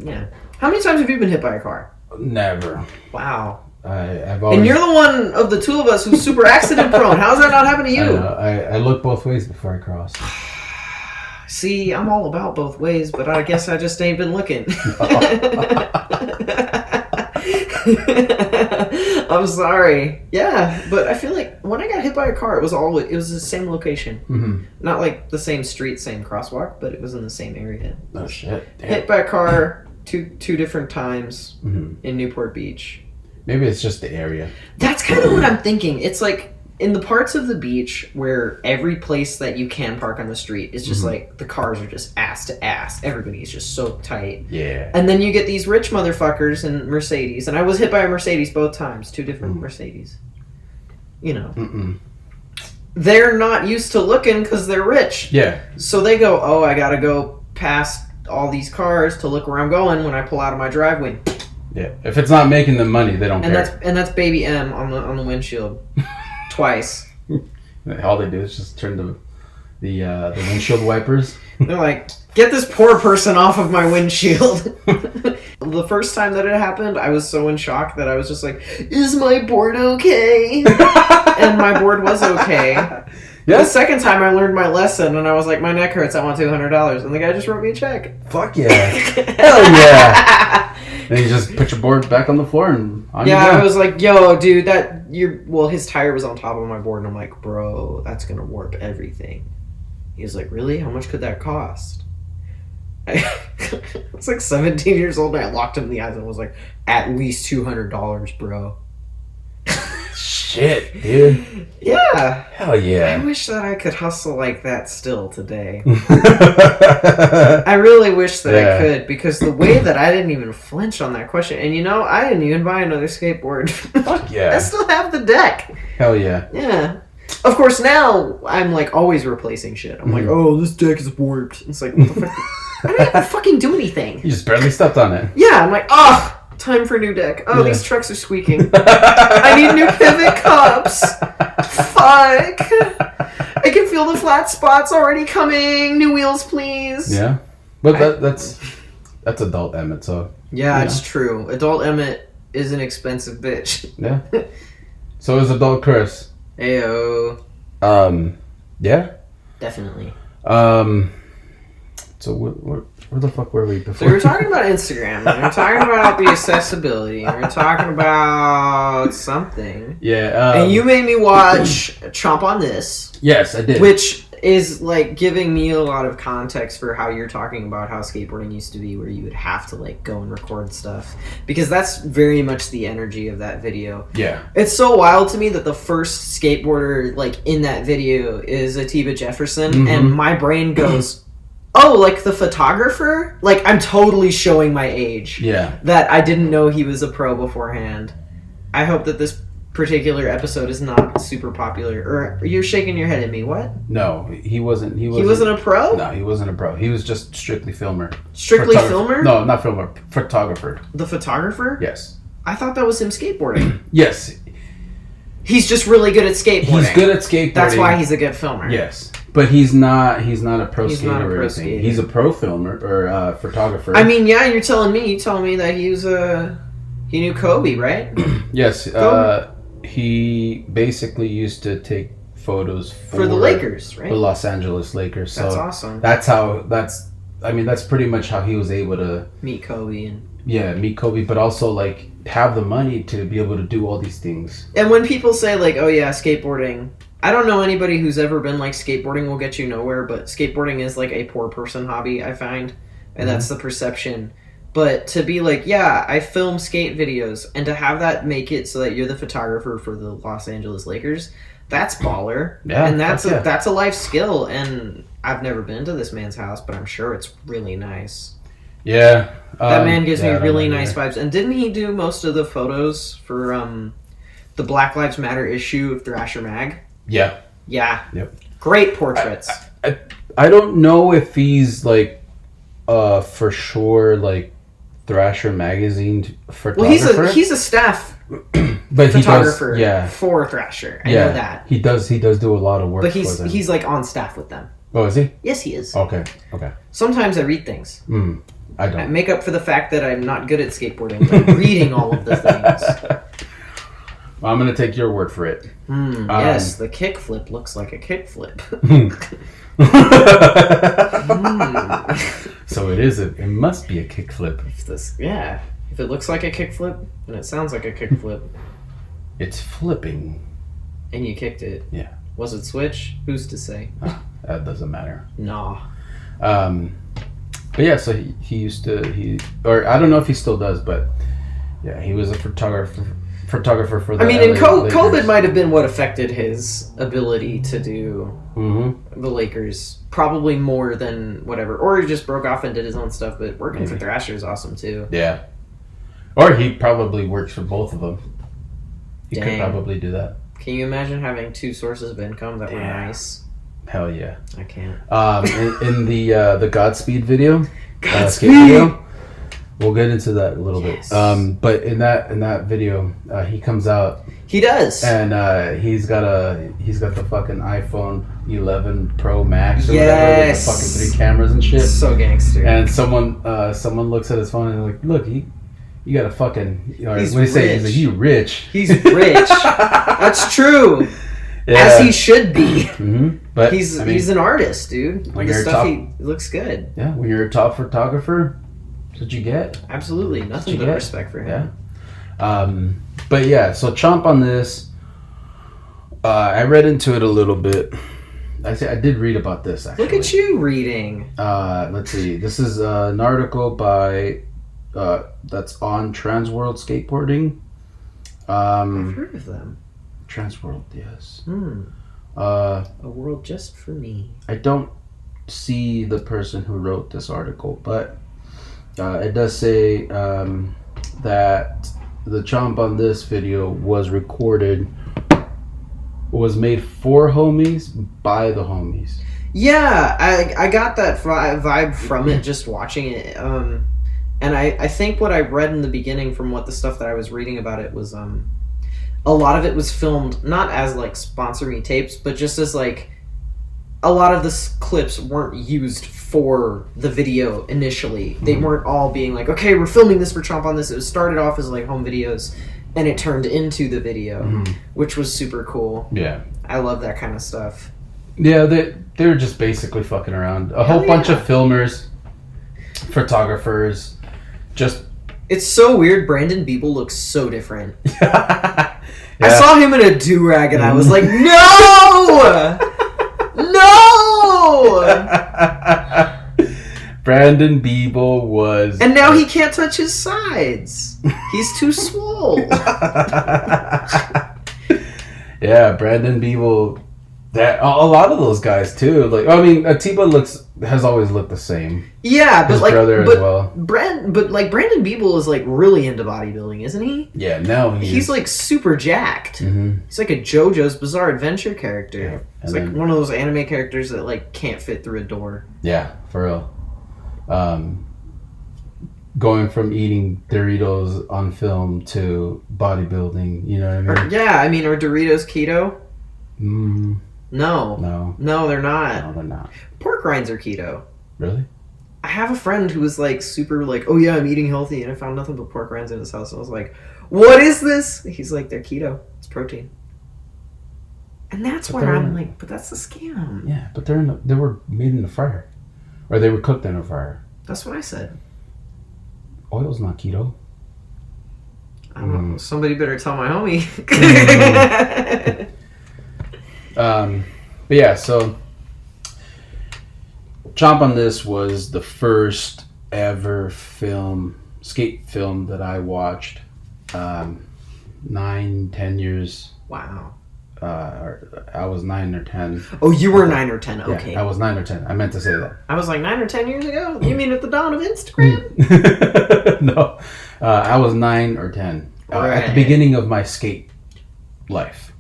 Yeah. How many times have you been hit by a car? Never. Wow. I've always... And you're the one of the two of us who's super accident prone. How's that not happen to you? I look both ways before I cross. See, I'm all about both ways, but I guess I just ain't been looking. I'm sorry. Yeah, but I feel like when I got hit by a car, it was the same location. Not like the same street, same crosswalk, but it was in the same area. Oh shit! Damn. Hit by a car two different times in Newport Beach. Maybe it's just the area. That's kind of what I'm thinking. It's like in the parts of the beach where every place that you can park on the street is just like the cars are just ass to ass. Everybody's just so tight. Yeah. And then you get these rich motherfuckers in Mercedes. And I was hit by a Mercedes both times. Two different Mercedes. They're not used to looking because they're rich. Yeah. So they go, oh, I got to go past all these cars to look where I'm going when I pull out of my driveway. Yeah. If it's not making them money, they don't care. And that's baby M on the windshield. Twice. All they do is just turn the windshield wipers. They're like, get this poor person off of my windshield. The first time that it happened, I was so in shock that I was just like, is my board okay? And my board was okay. Yeah. The second time I learned my lesson and I was like, my neck hurts, I want $200. And the guy just wrote me a check. Fuck yeah. Hell yeah. And you just put your board back on the floor and on your I was like, yo, dude, his tire was on top of my board. And I'm like, bro, that's going to warp everything. He was like, really? How much could that cost? It's like 17 years old, and I locked him in the eyes and was like, at least $200, bro. Shit, dude. Yeah. Hell I yeah. wish that I could hustle like that still today. I really wish that I could, because the way that I didn't even flinch on that question, and I didn't even buy another skateboard. Fuck yeah. I still have the deck. Hell yeah. Yeah. Of course, now I'm like always replacing shit. I'm like, oh, this deck is warped. It's like, what the fuck? I didn't even fucking do anything. You just barely stepped on it. Yeah, I'm like, time for a new deck. Oh, these trucks are squeaking. I need new pivot cups. Fuck. I can feel the flat spots already coming. New wheels, please. Yeah. But that's adult Emmitt, so. Yeah, it's true. Adult Emmitt is an expensive bitch. Yeah. So is adult Chris. Ayo. Yeah. Definitely. So where the fuck were we before? So we were talking about Instagram. We were talking about the accessibility. We were talking about something. Yeah. And you made me watch Chomp on This. Yes, I did. Which is like giving me a lot of context for how you're talking about how skateboarding used to be, where you would have to like go and record stuff, because that's very much the energy of that video. Yeah. It's so wild to me that the first skateboarder like in that video is Atiba Jefferson, and my brain goes, oh, like the photographer? Like, I'm totally showing my age. Yeah. That I didn't know he was a pro beforehand. I hope that this particular episode is not super popular. Or you're shaking your head at me. What? No, he wasn't. He wasn't a pro? No, he wasn't a pro. He was just strictly filmer. Strictly filmer? No, not filmer. Photographer. The photographer? Yes. I thought that was him skateboarding. Yes. He's just really good at skateboarding. He's good at skateboarding. That's why he's a good filmer. Yes. But he's not a pro He's skater not a or pro anything. skater. He's a pro filmer or photographer. I mean, yeah, you're telling me that he knew Kobe, right? Yes. He basically used to take photos for the Lakers, right? The Los Angeles Lakers. So that's awesome. That's pretty much how he was able to meet Kobe meet Kobe, but also like have the money to be able to do all these things. And when people say like, oh yeah, skateboarding, I don't know anybody who's ever been like, skateboarding will get you nowhere, but skateboarding is like a poor person hobby, I find, and that's the perception. But to be like, yeah, I film skate videos, and to have that make it so that you're the photographer for the Los Angeles Lakers, that's baller. Yeah, and that's a life skill. And I've never been to this man's house, but I'm sure it's really nice. Yeah, that man gives me really nice vibes. And didn't he do most of the photos for the Black Lives Matter issue of Thrasher Mag? Yeah. Yeah. Yep. Great portraits. I don't know if he's like for sure like Thrasher magazine photographer. Well, he's a staff but photographer he does, for Thrasher. I know that. He does do a lot of work. But for them. he's like on staff with them. Oh, is he? Yes, he is. Okay. Sometimes I read things. I don't. I make up for the fact that I'm not good at skateboarding by reading all of the things. Well, I'm going to take your word for it. Yes, the kickflip looks like a kickflip. So it must be a kickflip. If it looks like a kickflip, then it sounds like a kickflip. It's flipping. And you kicked it. Yeah. Was it switch? Who's to say? That doesn't matter. Nah. But yeah, so he used to, or I don't know if he still does, but yeah, he was a photographer for the and LA COVID Lakers. might have been what affected his ability to do the Lakers, probably more than whatever. Or he just broke off and did his own stuff, but working for Thrasher is awesome too. Yeah. Or he probably works for both of them. He could probably do that. Can you imagine having two sources of income that were nice? Hell yeah. I can't. In the Godspeed video, Godspeed! video, we'll get into that a little bit. But in that video, he comes out. He does. And he's got the fucking iPhone 11 Pro Max or whatever with the fucking 3 cameras and shit. So gangster. And someone looks at his phone and they're like, look, you got a fucking. Or He's what do you say? rich. He's like, you rich. He's rich. That's true. Yeah. As he should be. But he's an artist, dude. When The you're stuff top, he looks good. Yeah, when you're a top photographer, that's what you get. Absolutely, nothing but respect for him. Yeah. But yeah, so Chomp on This. I read into it a little bit. I did read about this, actually. Look at you reading. Let's see. This is an article by that's on Transworld Skateboarding. I've heard of them. Transworld, yes. A world just for me. I don't see the person who wrote this article, but it does say that the chomp on this video was made for homies by the homies. Yeah, I got that vibe from it just watching it. And I think what I read in the beginning from what the stuff that I was reading about it was a lot of it was filmed not as like sponsor me tapes, but just as like a lot of the clips weren't used for the video initially. They weren't all being like, okay, we're filming this for Chomp on this. It was started off as like home videos, and it turned into the video, which was super cool. Yeah, I love that kind of stuff. Yeah, they were just basically fucking around. A whole bunch of filmers, photographers, just. It's so weird. Brandon Biebel looks so different. Yeah. I saw him in a do-rag and I was like, no! No! Brandon Biebel was... And now he can't touch his sides. He's too swole. Yeah, Brandon Biebel... a lot of those guys, too. Like, I mean, Atiba has always looked the same. Yeah, but his like... brother as well. Brandon Biebel is like really into bodybuilding, isn't he? Yeah, now he's like super jacked. He's like a JoJo's Bizarre Adventure character. Yeah. He's like one of those anime characters that like can't fit through a door. Yeah, for real. Going from eating Doritos on film to bodybuilding, you know what I mean? Or Doritos keto? No, they're not. No, they're not. Pork rinds are keto. Really? I have a friend who was like super like, oh yeah, I'm eating healthy, and I found nothing but pork rinds in his house. And I was like, what is this? He's like, they're keto. It's protein. And that's where I'm like, but that's a scam. Yeah, but they were made in the fryer, or they were cooked in a fryer. That's what I said. Oil's not keto. I don't know. Somebody better tell my homie. But yeah, so Chomp on This was the first ever skate film that I watched. 9-10 years. Wow. I was 9 or 10. Oh, you were 9 or 10. Okay. Yeah, I was 9 or 10. I meant to say that. I was like 9 or 10 years ago? You mean at the dawn of Instagram? No. I was 9 or 10. At the beginning of my skate life.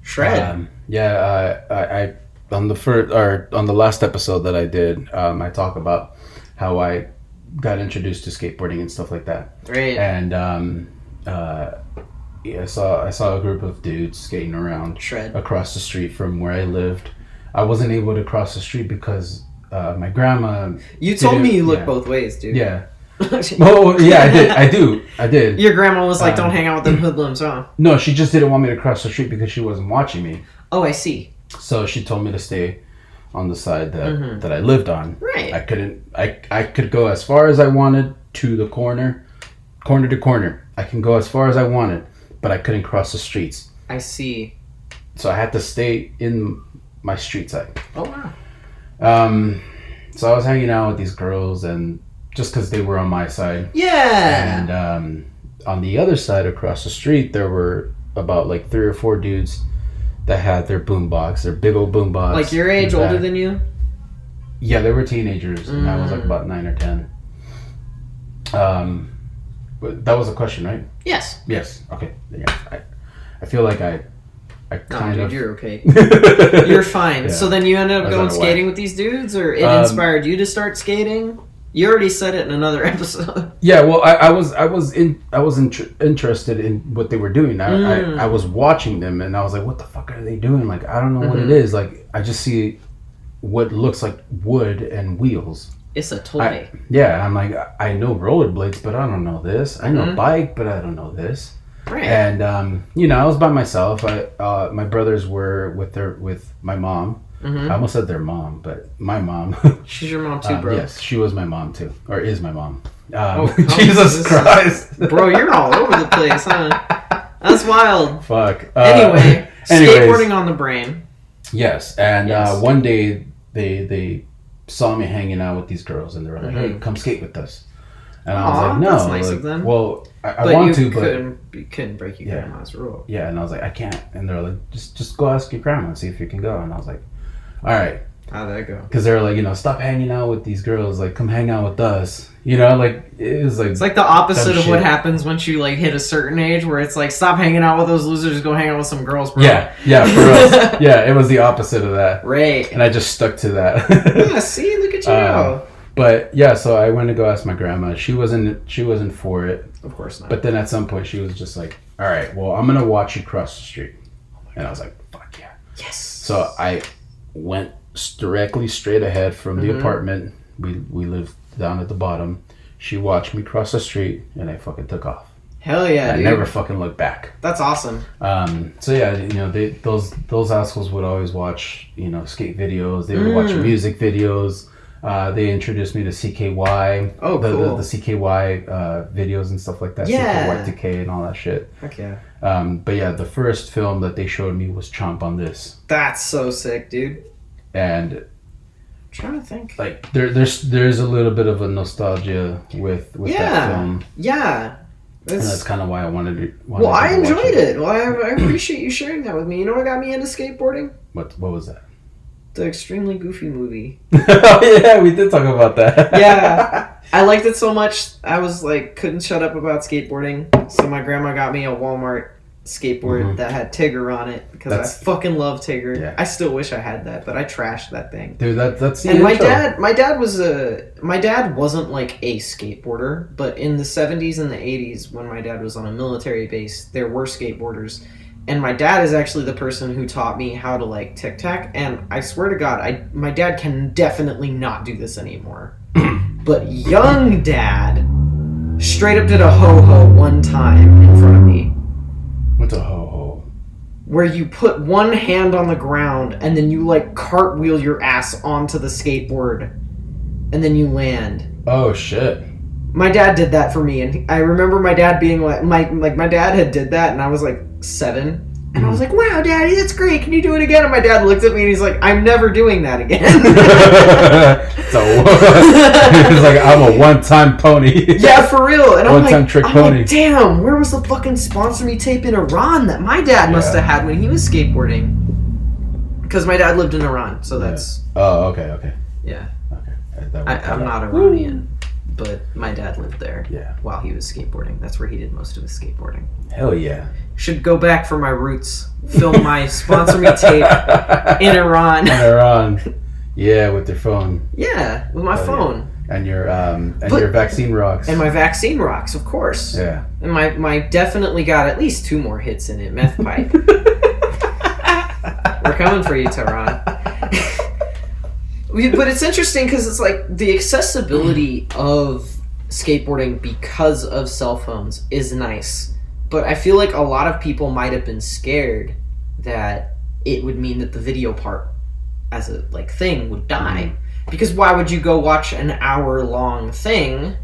Shred. I on the last episode that I did, I talk about how I got introduced to skateboarding and stuff like that. Right. And I saw a group of dudes skating around across the street from where I lived. I wasn't able to cross the street because my grandma. You told me you look both ways, dude. Yeah. Oh yeah, I did. Your grandma was like, "Don't hang out with them hoodlums, huh?" No, she just didn't want me to cross the street because she wasn't watching me. Oh, I see. So she told me to stay on the side that I lived on. Right. I could go as far as I wanted to the corner to corner. I can go as far as I wanted, but I couldn't cross the streets. I see. So I had to stay in my street side. Oh wow. So I was hanging out with these girls, and just because they were on my side. Yeah. And on the other side across the street, there were about like 3 or 4 dudes that had their boombox, their big old boombox. Like your age, older than you? Yeah, they were teenagers, and I was like about 9 or 10. But that was a question, right? Yes. Yes. Okay. Yeah. I feel like I kind of. You're okay. You're fine. Yeah. So then you ended up going skating with these dudes, or it inspired you to start skating? You already said it in another episode. Yeah, well, I was interested in what they were doing. I was watching them, and I was like, "What the fuck are they doing?" Like, I don't know what it is. Like, I just see what looks like wood and wheels. It's a toy. I'm like, I know rollerblades, but I don't know this. I know bike, but I don't know this. Right. And I was by myself. My brothers were with my mom. I almost said their mom, but my mom. She's your mom too, bro. Yes, she was my mom too, or is my mom. Jesus Christ, bro, you're all over the place, huh? That's wild. Fuck. Anyway, skateboarding on the brain. Yes, and Yes. one day they saw me hanging out with these girls, and they were like, "Hey, come skate with us." And I was Aw, like, "No, that's nice like, of them. well, I want to, but you couldn't break your Yeah. grandma's rule. yeah." And I was like, "I can't." And they're like, "Just go ask your grandma and see if you can go." And I was like, "All right," How'd that go? because they're like, "Stop hanging out with these girls. Like, come hang out with us." Like it was like It's like the opposite dumb of what shit. happens once you like hit a certain age, where it's like, stop hanging out with those losers, go hang out with some girls, bro. Yeah, for us. Yeah, it was the opposite of that, Right. and I just stuck to that. Yeah, see, look at you now. But yeah, so I went to go ask my grandma. She wasn't for it. Of course not. But then at some point she was just like, "All right, well, I'm gonna watch you cross the street," and I was like, "Fuck yeah!" Yes. So I went directly straight ahead from the apartment. We lived down at the bottom. She watched me cross the street, and I fucking took off. Hell yeah, I dude. never fucking looked back. That's awesome. So yeah, those assholes would always watch skate videos. They would watch music videos. They introduced me to CKY. Oh, cool. The CKY videos and stuff like that. Yeah. CKY2K and all that shit. Heck yeah. But yeah, the first film that they showed me was Chomp on This. That's so sick, dude. And I'm trying to think. like there's a little bit of a nostalgia with that film. Yeah. And that's kind of why I wanted to. Well, I to watch enjoyed it. Well, I appreciate you sharing that with me. You know what got me into skateboarding? What was that? The Extremely Goofy movie. Oh yeah, we did talk about that. Yeah. I liked it so much, I was like, couldn't shut up about skateboarding. So my grandma got me a Walmart skateboard that had Tigger on it because I fucking love Tigger. Yeah. I still wish I had that, but I trashed that thing. Dude, that's the And my intro. dad wasn't like a skateboarder, but in the 70s and the 80s when my dad was on a military base, there were skateboarders. And my dad is actually the person who taught me how to like tic-tac, and I swear to God, my dad can definitely not do this anymore. But young dad straight up did a ho-ho one time in front of me. What's a ho-ho? Where you put one hand on the ground and then you like cartwheel your ass onto the skateboard and then you land. Oh shit. My dad did that for me, and I remember my dad being like, my dad had did that, and I was like 7, and I was like, "Wow, Daddy, that's great. Can you do it again?" And my dad looked at me and he's like, "I'm never doing that again." So it's like I'm a one-time pony. Yeah, for real. And One-time trick pony. like, damn, where was the fucking sponsor me tape in Iran that my dad must have had when he was skateboarding? Because my dad lived in Iran, so that's Oh, okay. yeah. Okay. I'm not Iranian. But my dad lived there Yeah. while he was skateboarding. That's where he did most of his skateboarding. Hell yeah. Should go back for my roots. Film my sponsor me tape in Iran. And they're on. Yeah, with their phone. Yeah, with my phone. Yeah. And your your vaccine rocks. And my vaccine rocks, of course. Yeah. And my definitely got at least 2 more hits in it. Meth pipe. We're coming for you, Tehran. But it's interesting because it's like the accessibility of skateboarding because of cell phones is nice. But I feel like a lot of people might have been scared that it would mean that the video part as a like thing would die. Because why would you go watch an hour-long thing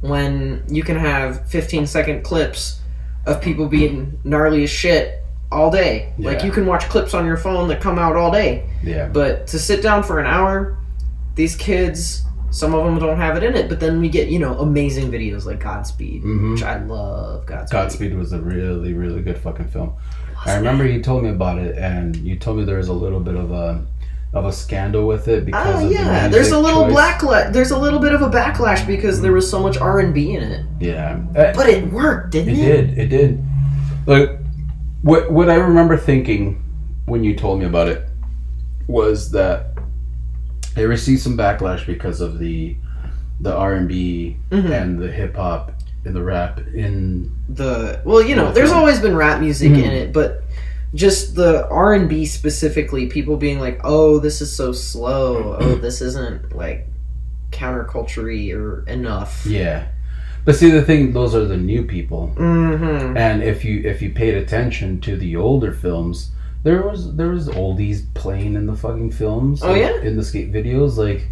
when you can have 15-second clips of people being gnarly as shit all day? Yeah. Like, you can watch clips on your phone that come out all day. Yeah. But to sit down for an hour, these kids, some of them don't have it in it. But then we get, amazing videos like Godspeed, which I love. Godspeed was a really, really good fucking film. I remember you told me about it, and you told me there was a little bit of a scandal with it because of the music there's a little choice. there's a little bit of a backlash because there was so much R&B in it. Yeah. But it worked, didn't it? It did. Like, what I remember thinking when you told me about it was that it received some backlash because of the R&B and the hip hop and the rap in there's always been rap music in it, but just the R&B specifically, people being like, "Oh, this is so slow. Oh, this isn't like counterculture-y or enough." Yeah. But see, the thing, those are the new people, and if you paid attention to the older films, there was oldies playing in the fucking films. Oh, yeah? In the skate videos, like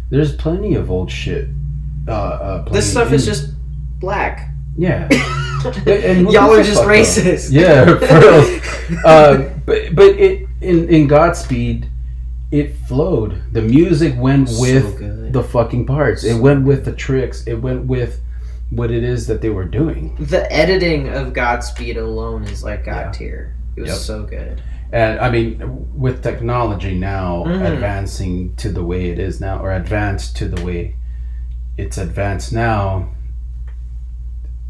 there's plenty of old shit. This stuff is just black. Yeah. And Y'all are just racist. Yeah, for real. But in Godspeed, it flowed. The music went with good. the fucking parts. It went with the tricks. It went with what it is that they were doing. The editing of Godspeed alone is like God tier. It was so good. And I mean, with technology now advancing to the way it is now, or advanced to the way it's advanced now,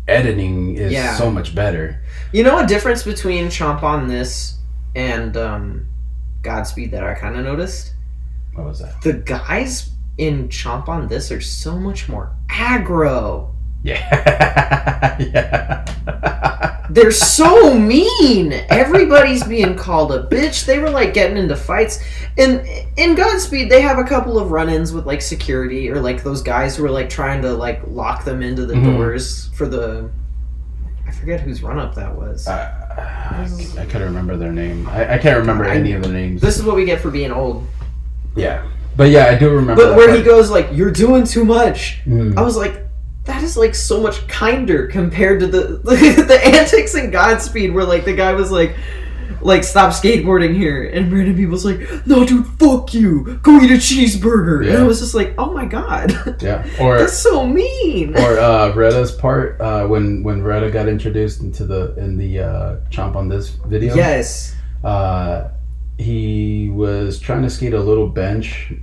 editing is so much better. You know a difference between Chomp on This and Godspeed that I kind of noticed? What was that? The guys in Chomp on This are so much more aggro. Yeah. Yeah. They're so mean. Everybody's being called a bitch. They were like getting into fights. In Godspeed, they have a couple of run-ins with like security or like those guys who are like trying to like lock them into the doors for the. I forget whose run-up that was. I couldn't remember their name. I can't remember any of the names. This is what we get for being old. Yeah, but yeah, I do remember. But where he goes like, "You're doing too much." I was like, that is like so much kinder compared to the antics in Godspeed where like the guy was like stop skateboarding here, and random people's like, no dude, fuck you, go eat a cheeseburger. And I was just like, oh my god. Yeah. Or that's so mean. Or Retta's part when Retta got introduced in the Chomp on This video. Yes. He was trying to skate a little bench,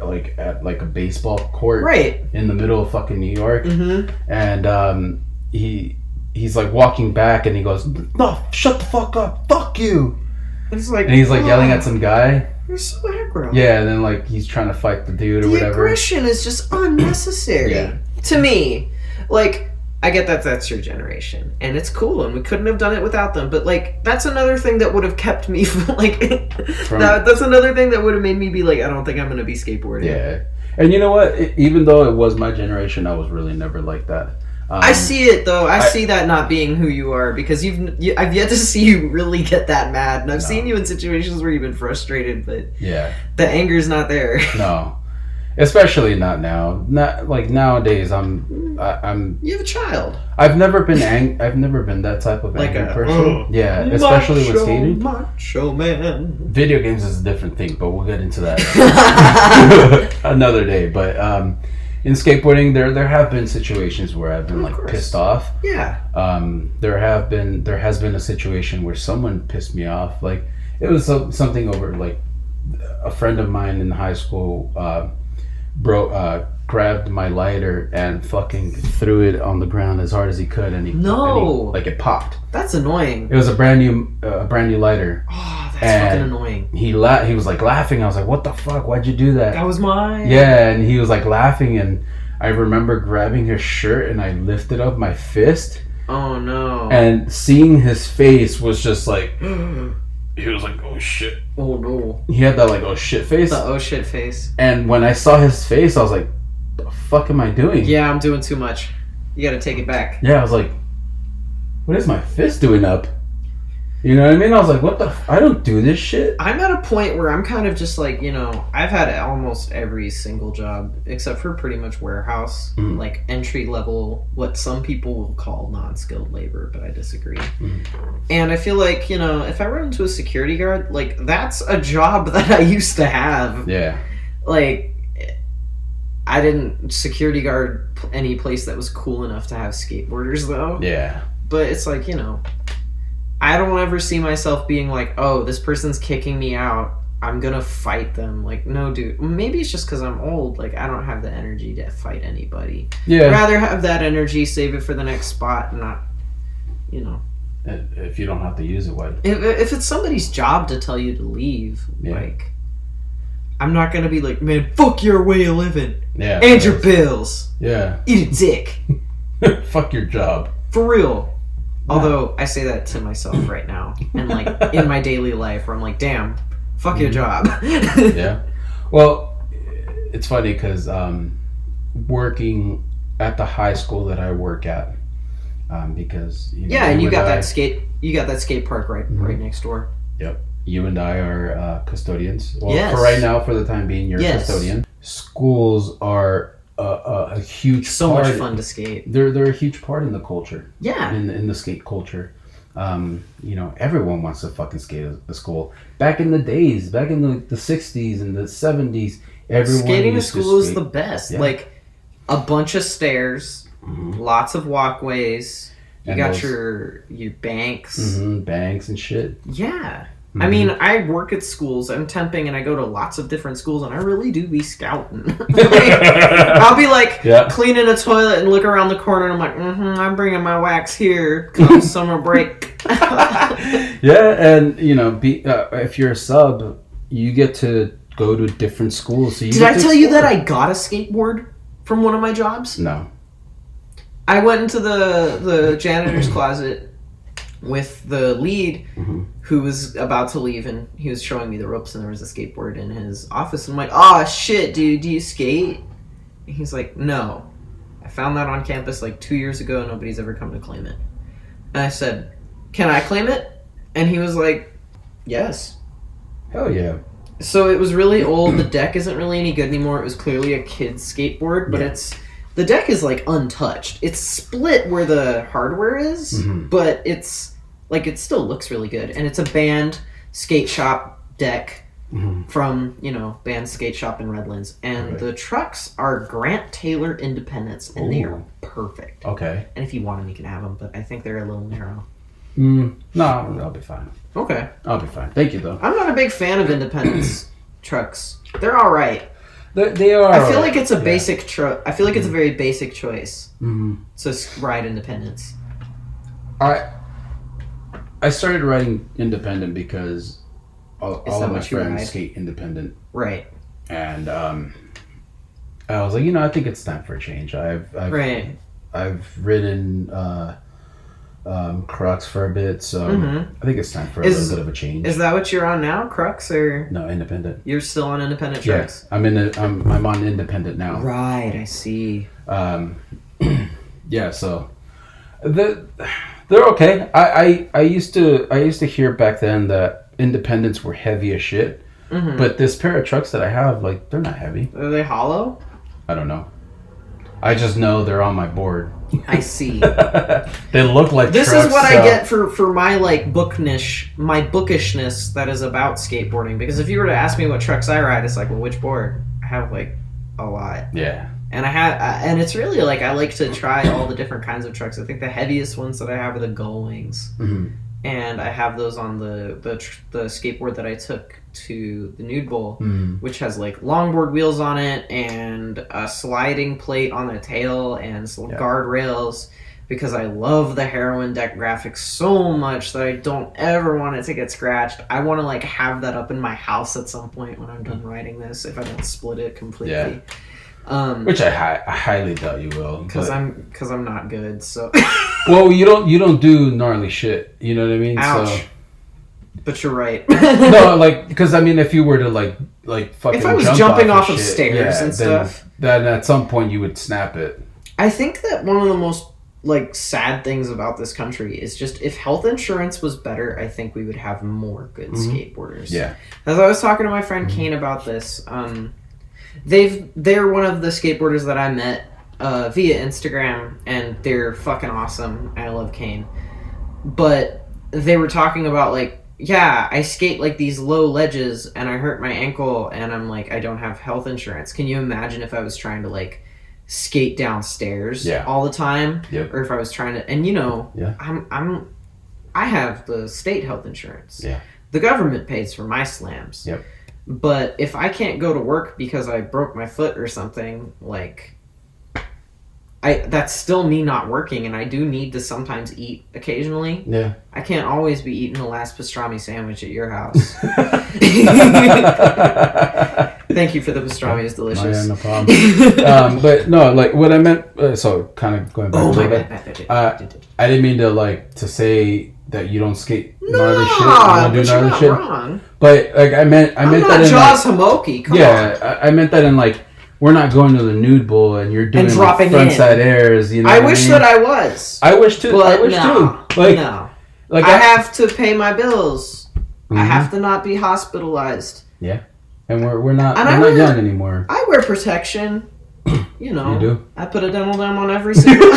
like at like a baseball court, right in the middle of fucking New York, and he's like walking back, and he goes, "No, shut the fuck up, fuck you!" It's like, and he's like yelling at some guy. You're so aggro. Yeah, and then like he's trying to fight the dude or whatever. The aggression is just unnecessary to me. Like, I get that that's your generation, and it's cool, and we couldn't have done it without them. But like, that's another thing that would have kept me from like. That's another thing that would have made me be like, I don't think I'm going to be skateboarding. Yeah, and you know what? Even though it was my generation, I was really never like that. I see it though. I see that not being who you are, because I've yet to see you really get that mad, and I've seen you in situations where you've been frustrated, but the anger's not there. No. Especially not now. Not like nowadays. I'm. You have a child. I've never been that type of angry person. Yeah, especially with skating. Macho man. Video games is a different thing, but we'll get into that another day. But in skateboarding, there have been situations where I've been like pissed off. Yeah. There has been a situation where someone pissed me off. Like it was something over like a friend of mine in high school. Grabbed my lighter and fucking threw it on the ground as hard as he could, and it popped. That's annoying. It was a brand new lighter. Oh, that's fucking annoying. He was like laughing. I was like, "What the fuck? Why'd you do that?" That was mine. Yeah, and he was like laughing, and I remember grabbing his shirt and I lifted up my fist. Oh no! And seeing his face was just like. He was like, "Oh shit!" Oh no! He had that like, "Oh shit" face. The "oh shit" face. And when I saw his face, I was like, "The fuck am I doing?" Yeah, I'm doing too much. You got to take it back. Yeah, I was like, "What is my fist doing up?" You know what I mean? I was like, "What the? I don't do this shit." I'm at a point where I'm kind of just like, I've had almost every single job except for pretty much warehouse, like entry level, what some people will call non-skilled labor, but I disagree. And I feel like, if I run into a security guard, like that's a job that I used to have. Yeah. Like, I didn't security guard any place that was cool enough to have skateboarders though. Yeah. But it's like, I don't ever see myself being like, oh, this person's kicking me out, I'm gonna fight them. Like, no, dude. Maybe it's just because I'm old. Like, I don't have the energy to fight anybody. Yeah. I'd rather have that energy, save it for the next spot, and not, If you don't have to use it, why? If it's somebody's job to tell you to leave, like, I'm not gonna be like, man, fuck your way of living. Yeah. And your bills. Yeah. Eat a dick. Fuck your job. For real. Although I say that to myself right now, and like in my daily life, where I'm like, "Damn, fuck your job." Yeah. Well, it's funny because working at the high school that I work at, because and you got that skate park right next door. Yep. You and I are custodians. Well, for right now, for the time being, you're a custodian. Schools are a huge so part. Much fun to skate. They're a huge part in the culture. Yeah. In the skate culture. Everyone wants to fucking skate at school. Back in the days, back in the 60s and the 70s, everyone skating at used school to is the best. Yeah. Like a bunch of stairs, lots of walkways. You got your banks. Banks and shit. Yeah. I mean, I work at schools. I'm temping, and I go to lots of different schools, and I really do be scouting. I'll be like cleaning a toilet and look around the corner, and I'm like, I'm bringing my wax here. Come summer break. Yeah, and if you're a sub, you get to go to different schools. So Did I tell you that I got a skateboard from one of my jobs? No. I went into the janitor's closet with the lead who was about to leave, and he was showing me the ropes, and there was a skateboard in his office. And I'm like, oh shit, dude, do you skate? And he's like, no. I found that on campus like 2 years ago, and nobody's ever come to claim it. And I said, can I claim it? And he was like, yes. Hell yeah. So it was really old. The deck isn't really any good anymore. It was clearly a kid's skateboard, but the deck is like untouched. It's split where the hardware is, but it's like it still looks really good. And it's a band skate shop deck from, band skate shop in Redlands. And the trucks are Grant Taylor Independents, and they are perfect. Okay. And if you want them, you can have them, but I think they're a little narrow. No, I'll be fine. Okay. I'll be fine. Thank you, though. I'm not a big fan of Independence trucks. They're all right. They are. I feel like it's a basic I feel like it's a very basic choice to ride Independence. I started riding independent because all of my friends skate independent. Right. And I was like, I think it's time for a change. I've ridden Crux for a bit, so I think it's time for a little bit of a change. Is that what you're on now, Crux, or no, independent? You're still on independent trucks? Yeah, I'm on independent now. Right, I see. Yeah, so they're okay. I used to hear back then that independents were heavy as shit, but this pair of trucks that I have, like, they're not heavy. Are they hollow? I don't know. I just know they're on my board. I see. They look like this trucks, is what I get for my bookishness that is about skateboarding. Because if you were to ask me what trucks I ride, it's like, well, which board? I have like a lot. Yeah. And and it's really like I like to try all the different kinds of trucks. I think the heaviest ones that I have are the Gull Wings, and I have those on the skateboard that I took to the Nude Bowl, which has like longboard wheels on it and a sliding plate on the tail and some guardrails, because I love the heroin deck graphics so much that I don't ever want it to get scratched. I want to like have that up in my house at some point when I'm done writing this, if I don't split it completely. Yeah. Which I highly doubt you will, because I'm not good. So well, you don't do gnarly shit. You know what I mean? Ouch. So, but you're right. No, like, because I mean, if you were to like fucking, if I was jumping off of stairs and stuff, then at some point you would snap it. I think that one of the most like sad things about this country is just if health insurance was better, I think we would have more good skateboarders. Yeah. As I was talking to my friend Kane about this, they're one of the skateboarders that I met via Instagram, and they're fucking awesome. I love Kane. But they were talking about like, yeah, I skate like these low ledges and I hurt my ankle and I'm like, I don't have health insurance. Can you imagine if I was trying to like skate downstairs all the time? Yep. Or if I was trying to, and I have the state health insurance. Yeah. The government pays for my slams. Yep. But if I can't go to work because I broke my foot or something, like, that's still me not working, and I do need to sometimes eat occasionally. Yeah. I can't always be eating the last pastrami sandwich at your house. Thank you for the pastrami. It's delicious. No problem. But no, like what I meant, so kind of going back a little bit. I didn't mean to like to say that you don't skate gnarly shit. You don't do gnarly shit. Wrong. But like I meant that in Jaws Hamoki. Come on. I meant that in like, we're not going to the Nude Bowl and you're doing dropping like frontside airs. You know, I wish that I was. I wish too. But I wish too. Like, no. Like I have to pay my bills. I have to not be hospitalized. Yeah, and we're not young anymore. I wear protection. You know, you do. I put a dental dam on every single.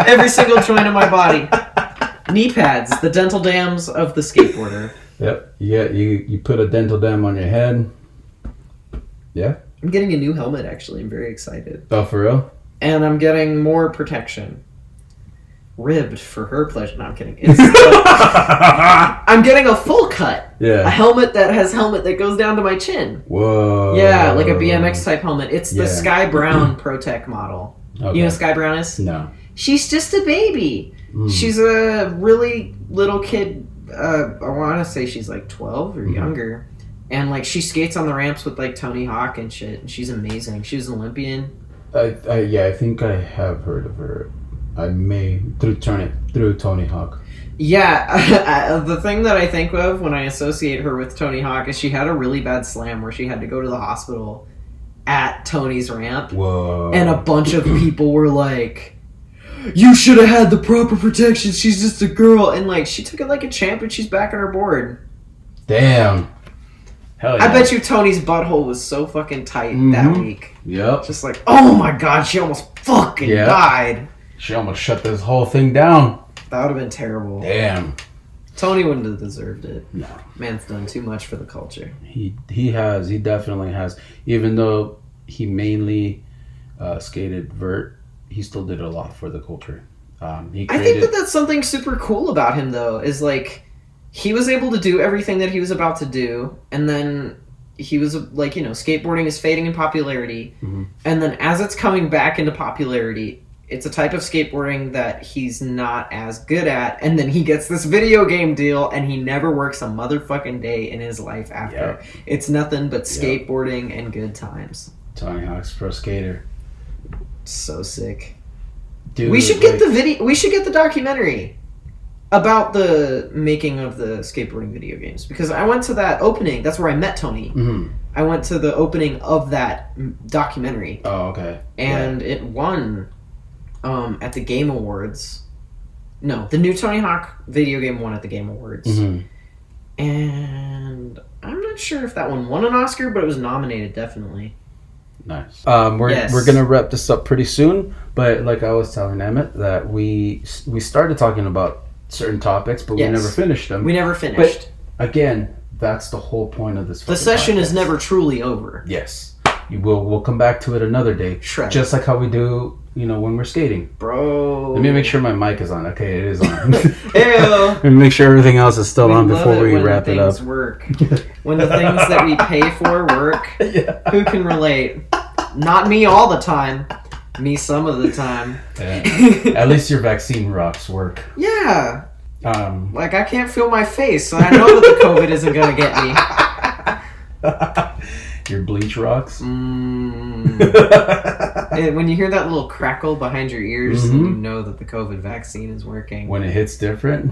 Every single joint of my body. Knee pads, the dental dams of the skateboarder. Yep. You put a dental dam on your head. Yeah. I'm getting a new helmet, actually. I'm very excited. Oh, for real? And I'm getting more protection. Ribbed for her pleasure. No, I'm kidding. I'm getting a full cut. Yeah. A helmet that goes down to my chin. Whoa. Yeah, like a BMX type helmet. It's the Sky Brown ProTech model. Okay. You know what Sky Brown is? No. She's just a baby. She's a really little kid. I want to say she's like 12 or younger. And like she skates on the ramps with like Tony Hawk and shit. And she's amazing. She was an Olympian. I think I have heard of her. I may through Tony Hawk. Yeah, the thing that I think of when I associate her with Tony Hawk is she had a really bad slam where she had to go to the hospital at Tony's ramp. Whoa. And a bunch of people were like, you should have had the proper protection. She's just a girl. And like, she took it like a champ and she's back on her board. Damn. Hell yeah. I bet you Tony's butthole was so fucking tight that week. Yep. Just like, oh my god, she almost fucking died. She almost shut this whole thing down. That would have been terrible. Damn. Tony wouldn't have deserved it. No. Man's done too much for the culture. He definitely has. Even though he mainly skated vert, he still did a lot for the culture. I think that's something super cool about him, though, is like he was able to do everything that he was about to do, and then he was like, skateboarding is fading in popularity, and then as it's coming back into popularity, it's a type of skateboarding that he's not as good at, and then he gets this video game deal, and he never works a motherfucking day in his life after. Yep. It's nothing but skateboarding and good times. Tony Hawk's pro skater. So sick. Dude, we should get the video. We should get the documentary about the making of the skateboarding video games, because I went to that opening. That's where I met Tony. I went to the opening of that documentary. Oh, okay. And it won at the Game Awards. No, the new Tony Hawk video game won at the Game Awards. And I'm not sure if that one won an Oscar, but it was nominated, definitely. Nice. We're gonna wrap this up pretty soon, but like I was telling Emmitt, that we started talking about certain topics, but we never finished them. We never finished. But again, that's the whole point of this. The session is never truly over. Yes. We'll come back to it another day. Shred. Just like how we do, when we're skating. Bro. Let me make sure my mic is on. Okay, it is on. Ew. Let me make sure everything else is still on before we wrap it up. Work. When the things that we pay for work, who can relate? Not me all the time. Me some of the time. Yeah. At least your vaccine rocks work. Yeah. Like I can't feel my face, so I know that the COVID isn't gonna get me. Your bleach rocks. When you hear that little crackle behind your ears, then you know that the COVID vaccine is working. When it hits different.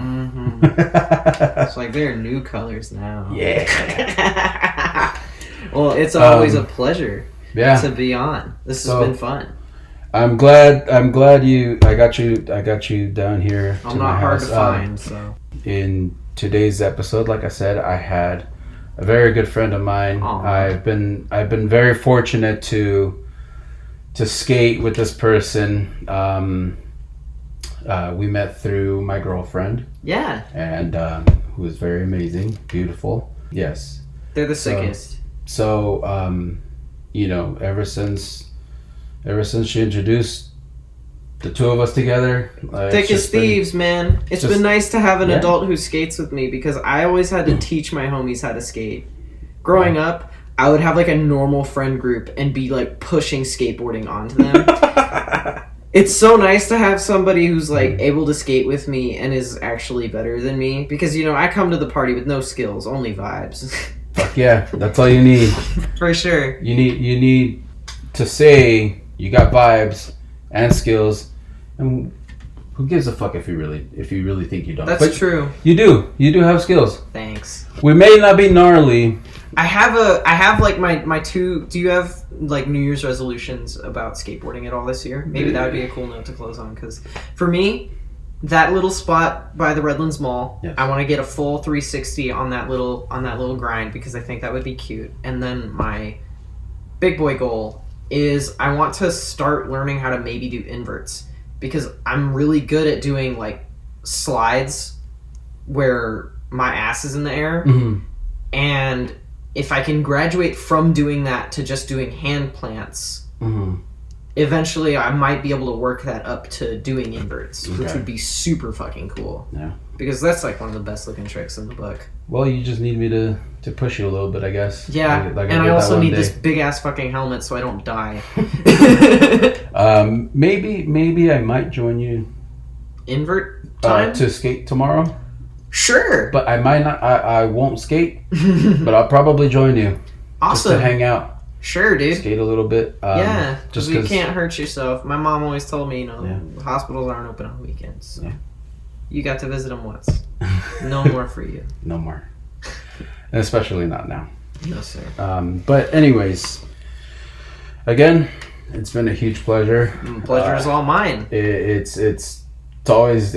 It's like there are new colors now. Yeah. Well, it's always a pleasure. Yeah. To be on. This has been fun. I'm glad I got you down here. I'm not hard to find, so. In today's episode, like I said, I had a very good friend of mine. I've been very fortunate to skate with this person. We met through my girlfriend. Yeah. And who is very amazing, beautiful. Yes. They're the sickest. So ever since she introduced the two of us together, thick as thieves, man. It's been nice to have an adult who skates with me, because I always had to teach my homies how to skate. Growing up, I would have like a normal friend group and be like pushing skateboarding onto them. It's so nice to have somebody who's like able to skate with me and is actually better than me, because I come to the party with no skills, only vibes. Fuck yeah, that's all you need. For sure. You need to say you got vibes and skills, and who gives a fuck if you really think you don't? That's true. You do have skills. Thanks. We may not be gnarly. I have like my two. Do you have like New Year's resolutions about skateboarding at all this year? Maybe that would be a cool note to close on, because for me, that little spot by the Redlands Mall, I want to get a full 360 on that little grind, because I think that would be cute. And then my big boy goal is I want to start learning how to maybe do inverts, because I'm really good at doing like slides where my ass is in the air. Mm-hmm. And if I can graduate from doing that to just doing hand plants, eventually I might be able to work that up to doing inverts, which would be super fucking cool. Yeah. Because that's like one of the best looking tricks in the book. Well, you just need me to push you a little bit, I guess. Yeah, like and I also need this big ass fucking helmet so I don't die. Maybe I might join you. Invert time? To skate tomorrow. Sure. But I might not. I won't skate, but I'll probably join you. Awesome. Just to hang out. Sure, dude. Skate a little bit. Yeah, just you can't hurt yourself. My mom always told me, hospitals aren't open on weekends. So. Yeah. You got to visit them once. No more for you. No more. And especially not now. No, sir. But anyways, again, it's been a huge pleasure. Pleasure is all mine. It's always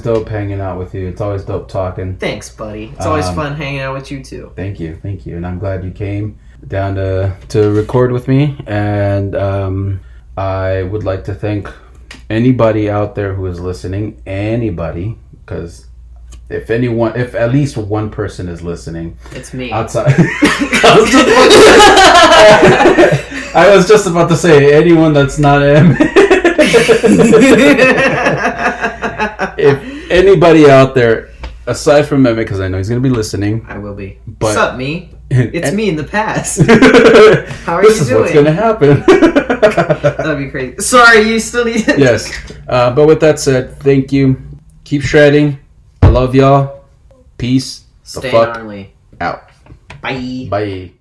dope hanging out with you. It's always dope talking. Thanks, buddy. It's always fun hanging out with you too. Thank you, and I'm glad you came down to record with me. And I would like to thank anybody out there who is listening. Anybody, because if at least one person is listening, it's me. Outside, I was just about to say anyone that's not Emmitt. If anybody out there, aside from Emmitt, because I know he's going to be listening. I will be. But, what's up, me? It's me in the past. How are this you is doing? What's going to happen. That'd be crazy. Sorry, you still need it. Yes. But with that said, thank you. Keep shredding. I love y'all. Peace. Stay the fuck gnarly. out. Bye. Bye.